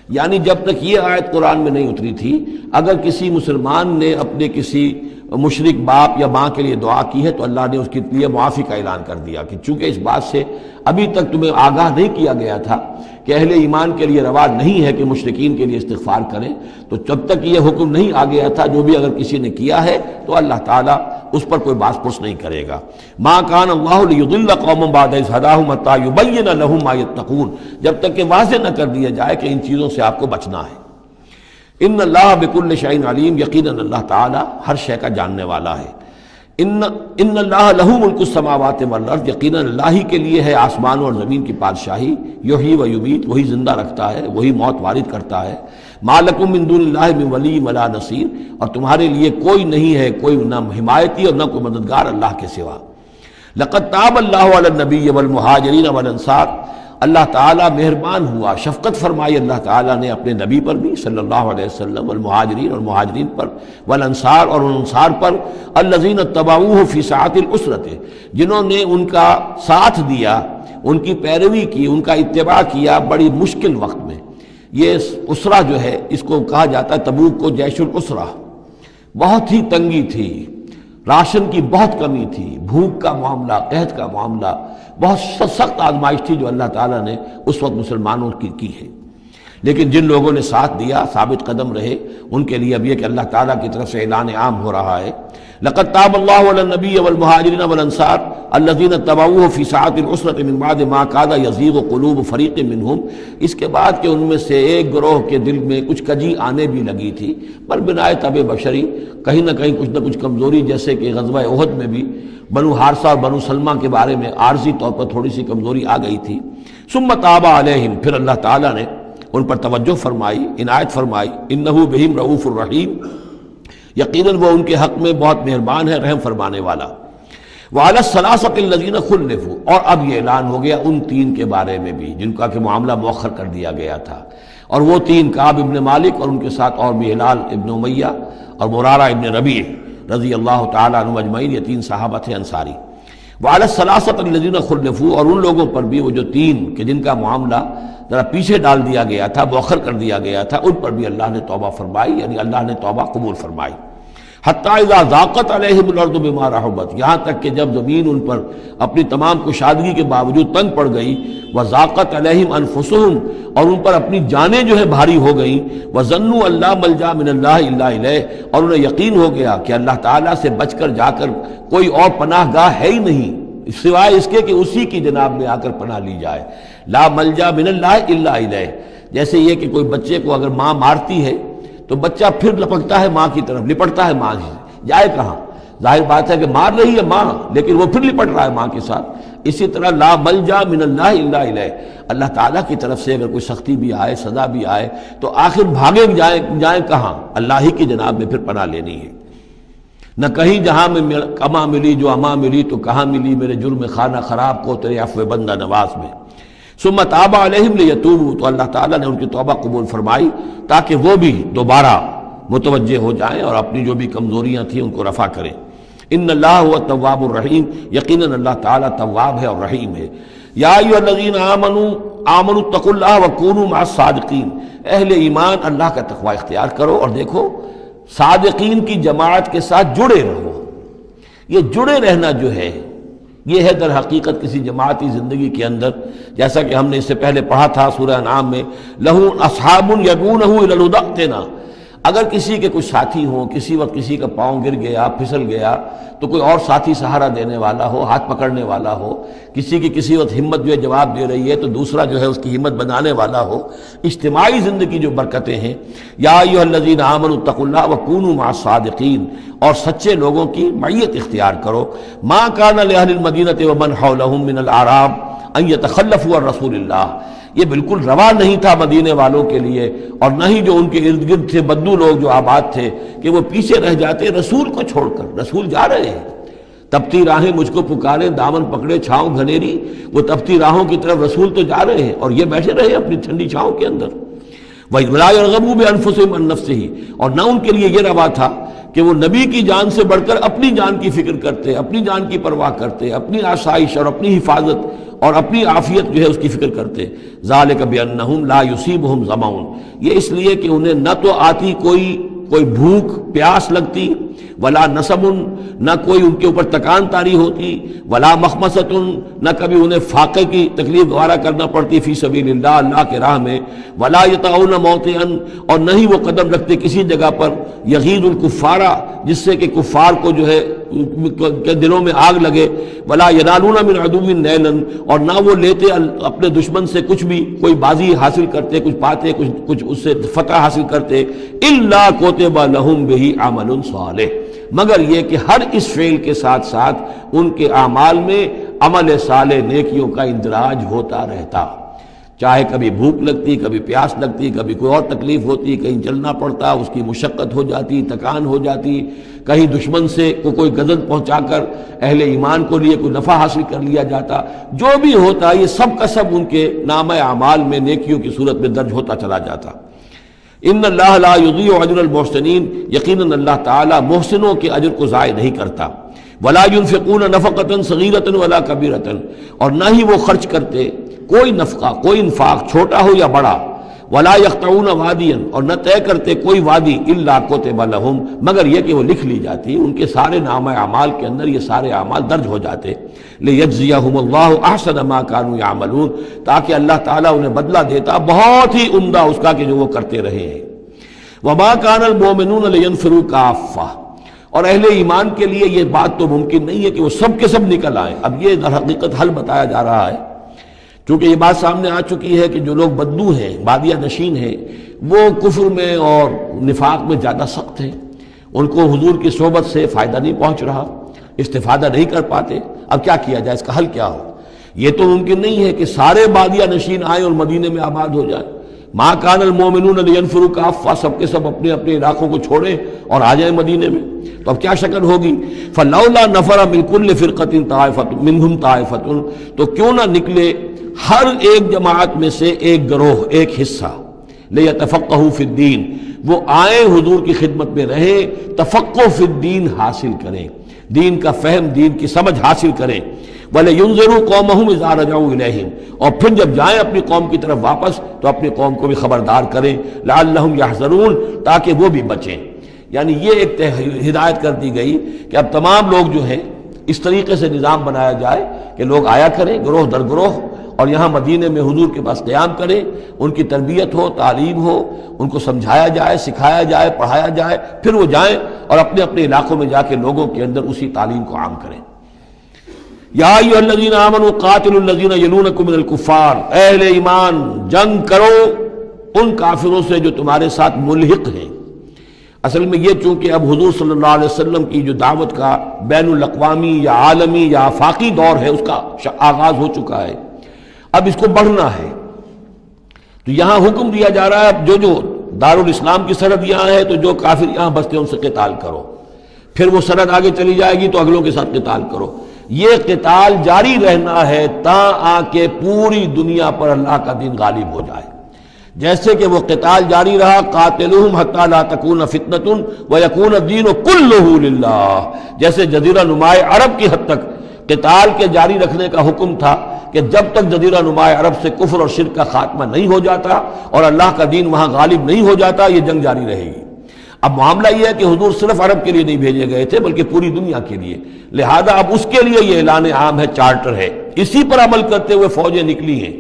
یعنی جب تک یہ آیت قرآن میں نہیں اتری تھی، اگر کسی مسلمان نے اپنے کسی مشرک باپ یا ماں کے لیے دعا کی ہے تو اللہ نے اس کے لیے معافی کا اعلان کر دیا کہ چونکہ اس بات سے ابھی تک تمہیں آگاہ نہیں کیا گیا تھا کہ اہل ایمان کے لیے رواج نہیں ہے کہ مشرکین کے لیے استغفار کریں، تو جب تک یہ حکم نہیں آ گیا تھا جو بھی اگر کسی نے کیا ہے تو اللہ تعالیٰ اس پر کوئی باس پرس نہیں کرے گا۔ ما کان اللہ لیضل قوما بعد اذ ھداھم حتی یبین لہم ما یتقون، جب تک کہ واضح نہ کر دیا جائے کہ ان چیزوں سے آپ کو بچنا ہے۔ ان اللہ بکل شیء علیم، یقیناً اللہ تعالیٰ ہر شے کا جاننے والا ہے۔ ان اللہ لہ ملک السماوات والارض، یقیناً اللہ ہی کے لیے ہے آسمان اور زمین کی بادشاہی، یحیی و یمیت، وہی زندہ رکھتا ہے، وہی موت وارد کرتا ہے۔ ما لکم من دون اللہ من ولی ولا نصیر، اور تمہارے لیے کوئی نہیں ہے، کوئی نہ حمایتی اور نہ کوئی مددگار اللہ کے سوا۔ لقد تاب اللہ علی النبی والمہاجرین والانصار، اللہ تعالیٰ مہربان ہوا، شفقت فرمائی اللہ تعالیٰ نے اپنے نبی پر بھی صلی اللہ علیہ وسلم، والمہاجرین اور مہاجرین پر، والانصار اور انصار پر، الذین اتبعوہ فی ساعۃ العسرۃ، جنہوں نے ان کا ساتھ دیا، ان کی پیروی کی، ان کا اتباع کیا بڑی مشکل وقت میں۔ یہ اسرہ جو ہے اس کو کہا جاتا ہے تبوک کو جیش الاسرہ، بہت ہی تنگی تھی، راشن کی بہت کمی تھی، بھوک کا معاملہ، قحط کا معاملہ، بہت سخت آزمائش تھی جو اللہ تعالیٰ نے اس وقت مسلمانوں کی ہے، لیکن جن لوگوں نے ساتھ دیا، ثابت قدم رہے، ان کے لیے اب یہ کہ اللہ تعالیٰ کی طرف سے اعلان عام ہو رہا ہے۔ لقد تاب اللہ علی النبی والمہاجرین والانصار الذین اتبعوہ فی ساعۃ العسرۃ من بعد ما کاد یزیغ قلوب فریق منہم، اس کے بعد کہ ان میں سے ایک گروہ کے دل میں کچھ کجی آنے بھی لگی تھی، پر بنائے طبع بشری، کہیں نہ کچھ کمزوری، جیسے کہ غزوہ احد میں بھی بنو حارثہ اور بنو سلمہ کے بارے میں عارضی طور پر تھوڑی سی کمزوری آ گئی تھی۔ ثم تاب علیہم، پھر اللہ تعالیٰ نے ان پر توجہ فرمائی، عنایت فرمائی، انہ بہم رؤوف الرحیم، یقیناً وہ ان کے حق میں بہت مہربان ہے، رحم فرمانے والا۔ وعلی الثلاثۃ الذین خلفوا، اور اب یہ اعلان ہو گیا ان تین کے بارے میں بھی جن کا کہ معاملہ مؤخر کر دیا گیا تھا، اور وہ تین کعب ابن مالک اور ان کے ساتھ اور بھی ہلال ابن امیہ اور مرارہ ابن ربیع رضی اللہ تعالیٰ عنہ اجمعین، یہ تین صحابہ تھے انصاری۔ وعلی الثلاثۃ الذین خلفوا، اور ان لوگوں پر بھی وہ جو تین کہ جن کا معاملہ ذرا پیچھے ڈال دیا گیا تھا، مؤخر کر دیا گیا تھا، ان پر بھی اللہ نے توبہ فرمائی، یعنی اللہ نے توبہ قبول فرمائی۔ حتیٰ اذا ضاقت علیہم الارض بما رحبت، یہاں تک کہ جب زمین ان پر اپنی تمام کشادگی کے باوجود تنگ پڑ گئی، وضاقت علیہم انفسہم، اور ان پر اپنی جانیں جو ہے بھاری ہو گئیں، وظنوا ان لا ملجا من اللہ الا الیہ، اور انہیں یقین ہو گیا کہ اللہ تعالیٰ سے بچ کر جا کر کوئی اور پناہ گاہ ہے ہی نہیں سوائے اس کے کہ اسی کی جناب میں آ کر پناہ لی جائے۔ لا ملجا من اللہ الا الیہ، جیسے یہ کہ کوئی بچے کو اگر ماں مارتی ہے تو بچہ پھر لپکتا ہے ماں کی طرف، لپٹتا ہے ماں سے، جائے کہاں؟ ظاہر بات ہے کہ مار رہی ہے ماں، لیکن وہ پھر لپٹ رہا ہے ماں کے ساتھ۔ اسی طرح لا ملجا من اللہ الا الیہ، اللہ تعالیٰ کی طرف سے اگر کوئی سختی بھی آئے، سزا بھی آئے، تو آخر بھاگے جائیں کہاں؟ اللہ ہی کی جناب میں پھر پناہ لینی ہے۔ نہ کہیں جہاں میں کما ملی جو اما ملی، تو کہاں ملی میرے جرم خانہ خراب کو تیرے عفو بندہ نواز میں۔ ثم تاب علیہم لیتوبوا، تو اللہ تعالیٰ نے ان کی توبہ قبول فرمائی تاکہ وہ بھی دوبارہ متوجہ ہو جائیں اور اپنی جو بھی کمزوریاں تھیں ان کو رفع کریں۔ ان اللہ هو التواب الرحیم، یقیناً اللہ تعالیٰ تواب ہے اور رحیم ہے۔ یا ایھا الذین آمنوا اتقوا اللہ وکونوا مع الصادقین، اہل ایمان اللہ کا تقوی اختیار کرو اور دیکھو صادقین کی جماعت کے ساتھ جڑے رہو۔ یہ جڑے رہنا جو ہے یہ ہے در حقیقت کسی جماعتی زندگی کے اندر، جیسا کہ ہم نے اس سے پہلے پڑھا تھا سورہ انعام میں، لَهُ أَصْحَابٌ يَدْعُونَهُ إِلَى الْهُدَى ائْتِنَا، اگر کسی کے کچھ ساتھی ہوں، کسی وقت کسی کا پاؤں گر گیا، پھسل گیا، تو کوئی اور ساتھی سہارا دینے والا ہو، ہاتھ پکڑنے والا ہو، کسی کی کسی وقت ہمت جو ہے جواب دے رہی ہے تو دوسرا جو ہے اس کی ہمت بنانے والا ہو، اجتماعی زندگی جو برکتیں ہیں۔ یا ایھا الذین آمنوا اتقوا اللہ وکونوا مع الصادقین، اور سچے لوگوں کی معیت اختیار کرو۔ ما کان لأہل المدینۃ ومن حولہم من الاعراب ان یتخلفوا عن رسول اللہ، یہ بالکل روا نہیں تھا مدینے والوں کے لیے، اور نہ ہی جو ان کے ارد گرد تھے بدو لوگ جو آباد تھے، کہ وہ پیچھے رہ جاتے رسول کو چھوڑ کر۔ رسول جا رہے ہیں، تپتی راہیں مجھ کو پکارے، دامن پکڑے چھاؤں گھنیری، وہ تپتی راہوں کی طرف رسول تو جا رہے ہیں اور یہ بیٹھے رہے اپنی ٹھنڈی چھاؤں کے اندر۔ وَلَا يَرْغَبُوا بِأَنفُسِهِمْ عَن نَفْسِهِ، اور نہ ان کے لیے یہ روا تھا کہ وہ نبی کی جان سے بڑھ کر اپنی جان کی فکر کرتے، اپنی جان کی پرواہ کرتے، اپنی آسائش اور اپنی حفاظت اور اپنی عافیت جو ہے اس کی فکر کرتے۔ ذَلِكَ بِأَنَّهُمْ لَا يُصِيبُهُمْ ظَمَأٌ، یہ اس لیے کہ انہیں نہ تو آتی کوئی بھوک پیاس لگتی، ولا نصب، نہ کوئی ان کے اوپر تکان طاری ہوتی، ولا مخمصۃ، نہ کبھی انہیں فاقے کی تکلیف گوارا کرنا پڑتی فی سبیل اللہ، اللہ کے راہ میں، ولا یطعون موطئا، اور نہ ہی وہ قدم رکھتے کسی جگہ پر یغیظ الکفار، جس سے کہ کفار کو جو ہے کے دلوں میں آگ لگے، ولا ینالون من عدو نیلا، اور نہ وہ لیتے اپنے دشمن سے کچھ بھی، کوئی بازی حاصل کرتے، کچھ پاتے، کچھ اس سے فتح حاصل کرتے، الا کتب لہم بہ عمل صالح، مگر یہ کہ ہر اس فعل کے ساتھ ساتھ ان کے اعمال میں عمل صالح نیکیوں کا اندراج ہوتا رہتا۔ چاہے کبھی بھوک لگتی، کبھی پیاس لگتی، کبھی کوئی اور تکلیف ہوتی، کہیں چلنا پڑتا، اس کی مشقت ہو جاتی، تکان ہو جاتی، کہیں دشمن سے کوئی غزل پہنچا کر اہل ایمان کو لیے کوئی نفع حاصل کر لیا جاتا، جو بھی ہوتا یہ سب کا سب ان کے نامہ اعمال میں نیکیوں کی صورت میں درج ہوتا چلا جاتا۔ ان اللہ لا یضیع اجر المحسنین، یقیناً اللہ تعالیٰ محسنوں کے اجر کو ضائع نہیں کرتا۔ ولا ينفقون نفقة صغيرة ولا كبيرة، اور نہ ہی وہ خرچ کرتے کوئی نفقہ، کوئی انفاق چھوٹا ہو یا بڑا، ولا يقطعون واديا، اور نہ طے کرتے کوئی وادی، الا كتب لهم، مگر یہ کہ وہ لکھ لی جاتی، ان کے سارے نامہ اعمال کے اندر یہ سارے اعمال درج ہو جاتے۔ ليجزيهم الله احسن ما كانوا يعملون، تاکہ اللہ تعالیٰ انہیں بدلہ دیتا بہت ہی عمدہ اس کا کہ جو وہ کرتے رہے ہیں۔ وما كان المؤمنون لينفروا كافة، اور اہل ایمان کے لیے یہ بات تو ممکن نہیں ہے کہ وہ سب کے سب نکل آئیں۔ اب یہ در حقیقت حل بتایا جا رہا ہے، چونکہ یہ بات سامنے آ چکی ہے کہ جو لوگ بدو ہیں، بادیہ نشین ہیں، وہ کفر میں اور نفاق میں زیادہ سخت ہیں، ان کو حضور کی صحبت سے فائدہ نہیں پہنچ رہا، استفادہ نہیں کر پاتے۔ اب کیا کیا جائے، اس کا حل کیا ہو؟ یہ تو ممکن نہیں ہے کہ سارے بادیہ نشین آئیں اور مدینے میں آباد ہو جائیں۔ ما کان المؤمنون لینفروا کافہ، سب کے سب اپنے اپنے علاقوں کو چھوڑیں اور آ جائیں مدینے میں، تو اب کیا شکل ہوگی؟ فلولا نفر من کل فرقۃ طائفۃ منہم طائفۃ، تو کیوں نہ نکلے ہر ایک جماعت میں سے ایک گروہ، ایک حصہ، لیتفقہوا فی الدین، وہ آئیں حضور کی خدمت میں رہیں، تفقہ فی الدین حاصل کریں، دین کا فہم، دین کی سمجھ حاصل کریں، وَلَيُنذِرُوا قَوْمَهُمْ إِذَا رَجَعُوا إِلَيْهِمْ، اور پھر جب جائیں اپنی قوم کی طرف واپس تو اپنی قوم کو بھی خبردار کریں، لَعَلَّهُمْ يَحْذَرُونَ، تاکہ وہ بھی بچیں۔ یعنی یہ ایک ہدایت کر دی گئی کہ اب تمام لوگ جو ہیں اس طریقے سے نظام بنایا جائے کہ لوگ آیا کریں گروہ در گروہ، اور یہاں مدینے میں حضور کے پاس قیام کریں، ان کی تربیت ہو، تعلیم ہو، ان کو سمجھایا جائے، سکھایا جائے، پڑھایا جائے، پھر وہ جائیں اور اپنے اپنے علاقوں میں جا کے لوگوں کے اندر اسی تعلیم کو عام کریں۔ یا ایھا الذین آمنوا قاتلوا الذین یلونکم من الکفار، اے اہل ایمان جنگ کرو ان کافروں سے جو تمہارے ساتھ ملحق ہیں۔ اصل میں یہ چونکہ اب حضور صلی اللہ علیہ وسلم کی جو دعوت کا بین الاقوامی یا عالمی یا آفاقی دور ہے اس کا آغاز ہو چکا ہے، اب اس کو بڑھنا ہے، تو یہاں حکم دیا جا رہا ہے اب جو دارالاسلام کی سرحد یہاں ہے تو جو کافر یہاں بستے ہیں ان سے قتال کرو، پھر وہ سرحد آگے چلی جائے گی تو اگلوں کے ساتھ قتال کرو۔ یہ قتال جاری رہنا ہے تا آ کے پوری دنیا پر اللہ کا دین غالب ہو جائے۔ جیسے کہ وہ قتال جاری رہا، قاتلوہم حتی لا تکون فتنۃ ویکون الدین کلہ للہ، جیسے جزیرہ نما عرب کی حد تک قتال کے جاری رکھنے کا حکم تھا کہ جب تک جزیرہ نما عرب سے کفر اور شرک کا خاتمہ نہیں ہو جاتا اور اللہ کا دین وہاں غالب نہیں ہو جاتا یہ جنگ جاری رہے گی۔ اب معاملہ یہ ہے کہ حضور صرف عرب کے لیے نہیں بھیجے گئے تھے بلکہ پوری دنیا کے لیے، لہذا اب اس کے لیے یہ اعلان عام ہے، چارٹر ہے، اسی پر عمل کرتے ہوئے فوجیں نکلی ہیں۔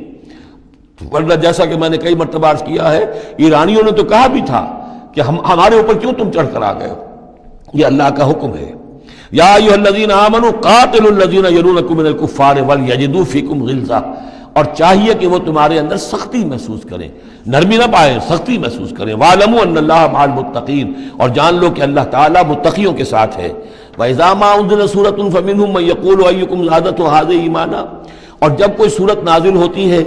ورنہ جیسا کہ میں نے کئی مرتبہ عرض کیا ہے، ایرانیوں نے تو کہا بھی تھا کہ ہمارے اوپر کیوں تم چڑھ کر آ گئے ہو، یہ اللہ کا حکم ہے۔ یا ایھا الذین آمنوا قاتلوا الذین یلونکم من الکفار ولیجدوا فیکم غلظہ، اور چاہیے کہ وہ تمہارے اندر سختی محسوس کریں، نرمی نہ پائیں، سختی محسوس کریں۔ وَاعْلَمُوا أَنَّ اللَّهَ مَعَ الْمُتَّقِينَ، اور جان لو کہ اللہ تعالیٰ متقیوں کے ساتھ ہے۔ وَإِذَا مَا أُنزِلَتْ سُورَةٌ فَمِنْهُم مَّن يَقُولُ أَيُّكُمْ زَادَتْهُ هَٰذِهِ ایمانا، اور جب کوئی صورت نازل ہوتی ہے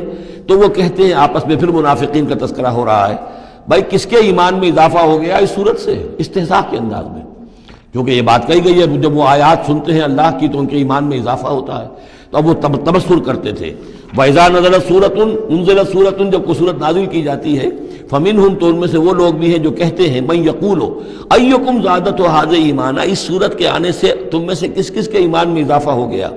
تو وہ کہتے ہیں آپس میں، پھر منافقین کا تذکرہ ہو رہا ہے، بھائی کس کے ایمان میں اضافہ ہو گیا اس صورت سے، استہزاء کے انداز میں، کیونکہ یہ بات کہی گئی ہے جب وہ آیات سنتے ہیں اللہ کی تو ان کے ایمان میں اضافہ ہوتا ہے، تو اب وہ تبصر کرتے تھے۔ وَإِذَا نَزَلَتْ سُورَةٌ أُنزِلَتْ سُورَةٌ، جب کوئی صورت نازل کی جاتی ہے، فَمِنْهُمْ، تو ان میں سے وہ لوگ بھی ہیں جو کہتے ہیں، مَن يَقُولُ أَيُّكُمْ زَادَتْهُ هَٰذِهِ ایمانا، اس صورت کے آنے سے تم میں سے کس کس کے ایمان میں اضافہ ہو گیا۔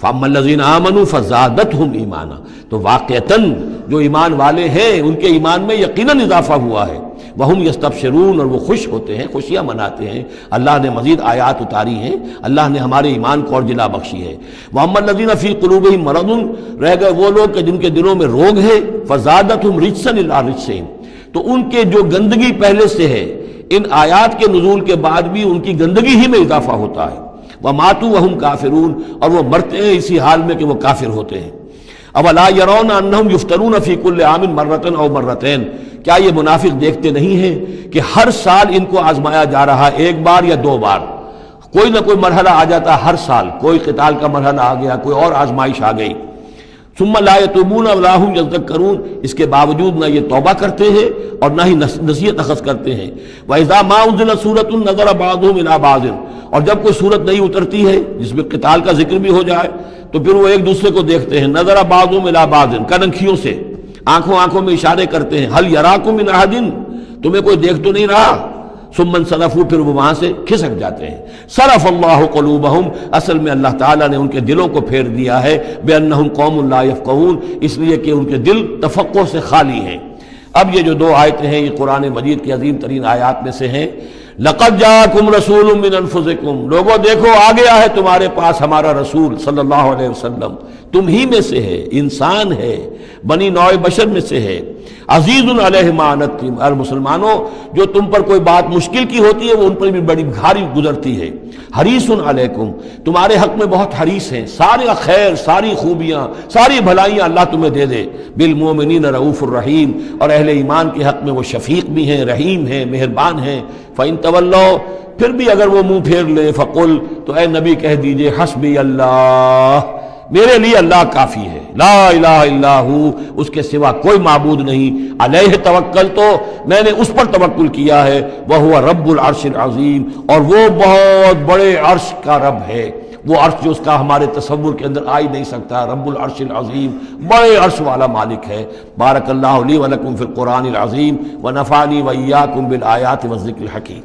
فَأَمَّا الَّذِينَ آمَنُوا فَزَادَتْهُمْ ایمانا، تو واقعتاً جو ایمان والے ہیں ان کے ایمان میں یقیناً اضافہ ہوا ہے۔ وَهُمْ يَسْتَبْشِرُونَ، اور وہ خوش ہوتے ہیں، خوشیاں مناتے ہیں، اللہ نے مزید آیات اتاری ہیں، اللہ نے ہمارے ایمان کو اور جلا بخشی ہے۔ وَأَمَّا الَّذِينَ فِي قُلُوبِهِمْ مَرَضٌ، رہ گئے وہ لوگ کہ جن کے دلوں میں روگ ہے، فَزَادَتْهُمْ رِجْسًا إِلَىٰ رِجْسِهِمْ، تو ان کے جو گندگی پہلے سے ہے ان آیات کے نزول کے بعد بھی ان کی گندگی ہی میں اضافہ ہوتا ہے۔ وَمَاتُوا وَهُمْ كَافِرُونَ، اور وہ مرتے ہیں اسی حال میں کہ وہ کافر ہوتے ہیں۔ اولا يرون انہم یفتنون فی کل عام مرۃ او مرتین، کیا یہ منافق دیکھتے نہیں ہیں کہ ہر سال ان کو آزمایا جا رہا ہے، ایک بار یا دو بار، کوئی نہ کوئی مرحلہ آ جاتا ہے، ہر سال کوئی قتال کا مرحلہ آ گیا، کوئی اور آزمائش آ گئی۔ ثم لا يتوبون ولا هم يذكرون، اس کے باوجود نہ یہ توبہ کرتے ہیں اور نہ ہی نصیحت اخذ کرتے ہیں۔ وَإِذَا مَا أُنزِلَتْ سُورَةٌ نَظَرَ بَعْضُهُمْ إِلَىٰ بَعْضٍ، اور جب کوئی صورت نہیں اترتی ہے جس میں قتال کا ذکر بھی ہو جائے تو پھر وہ ایک دوسرے کو دیکھتے ہیں، نَظَرَ بَعْضُهُمْ إِلَىٰ بَعْضٍ، کنکھیوں سے، آنکھوں میں اشارے کرتے ہیں، هَلْ يَرَاكُم مِّنْ أَحَدٍ، تمہیں کوئی دیکھ تو نہیں رہا۔ ثم انصرفوا، پھر وہ وہاں سے کھسک جاتے ہیں۔ صرف اللہ قلوبہم، اصل میں اللہ تعالیٰ نے ان کے دلوں کو پھیر دیا ہے، بأنہم قوم لا یفقہون، اس لیے کہ ان کے دل تفقہ سے خالی ہیں۔ اب یہ جو دو آیتیں ہیں یہ قرآن مجید کی عظیم ترین آیات میں سے ہیں۔ لقد جاءکم رسول من انفسکم، لوگوں دیکھو آ گیا ہے تمہارے پاس ہمارا رسول صلی اللہ علیہ وسلم، تم ہی میں سے ہے، انسان ہے، بنی نوع بشر میں سے ہے۔ عزیز علیہ ما عنتم، اور مسلمانوں جو تم پر کوئی بات مشکل کی ہوتی ہے وہ ان پر بھی بڑی بھاری گزرتی ہے۔ حریص علیکم، تمہارے حق میں بہت حریص ہیں، سارے خیر، ساری خوبیاں، ساری بھلائیاں اللہ تمہیں دے دے۔ بالمومنین رؤوف الرحیم، اور اہل ایمان کے حق میں وہ شفیق بھی ہیں، رحیم ہیں، مہربان ہیں۔ فإن تولوا، پھر بھی اگر وہ منہ پھیر لے، فقل، تو اے نبی کہہ دیجئے، حسبی اللہ، میرے لیے اللہ کافی ہے، لا الہ الا ہو، اس کے سوا کوئی معبود نہیں، علیہ توکل تو میں نے اس پر توکل کیا ہے، وہو رب العرش العظیم، اور وہ بہت بڑے عرش کا رب ہے، وہ عرش جو اس کا ہمارے تصور کے اندر آ ہی نہیں سکتا، رب العرش العظیم، بڑے عرش والا مالک ہے۔ بارک اللہ لی ولکم فی القرآن العظیم ونفعنی وإیاکم بالآیات والذکر الحکیم۔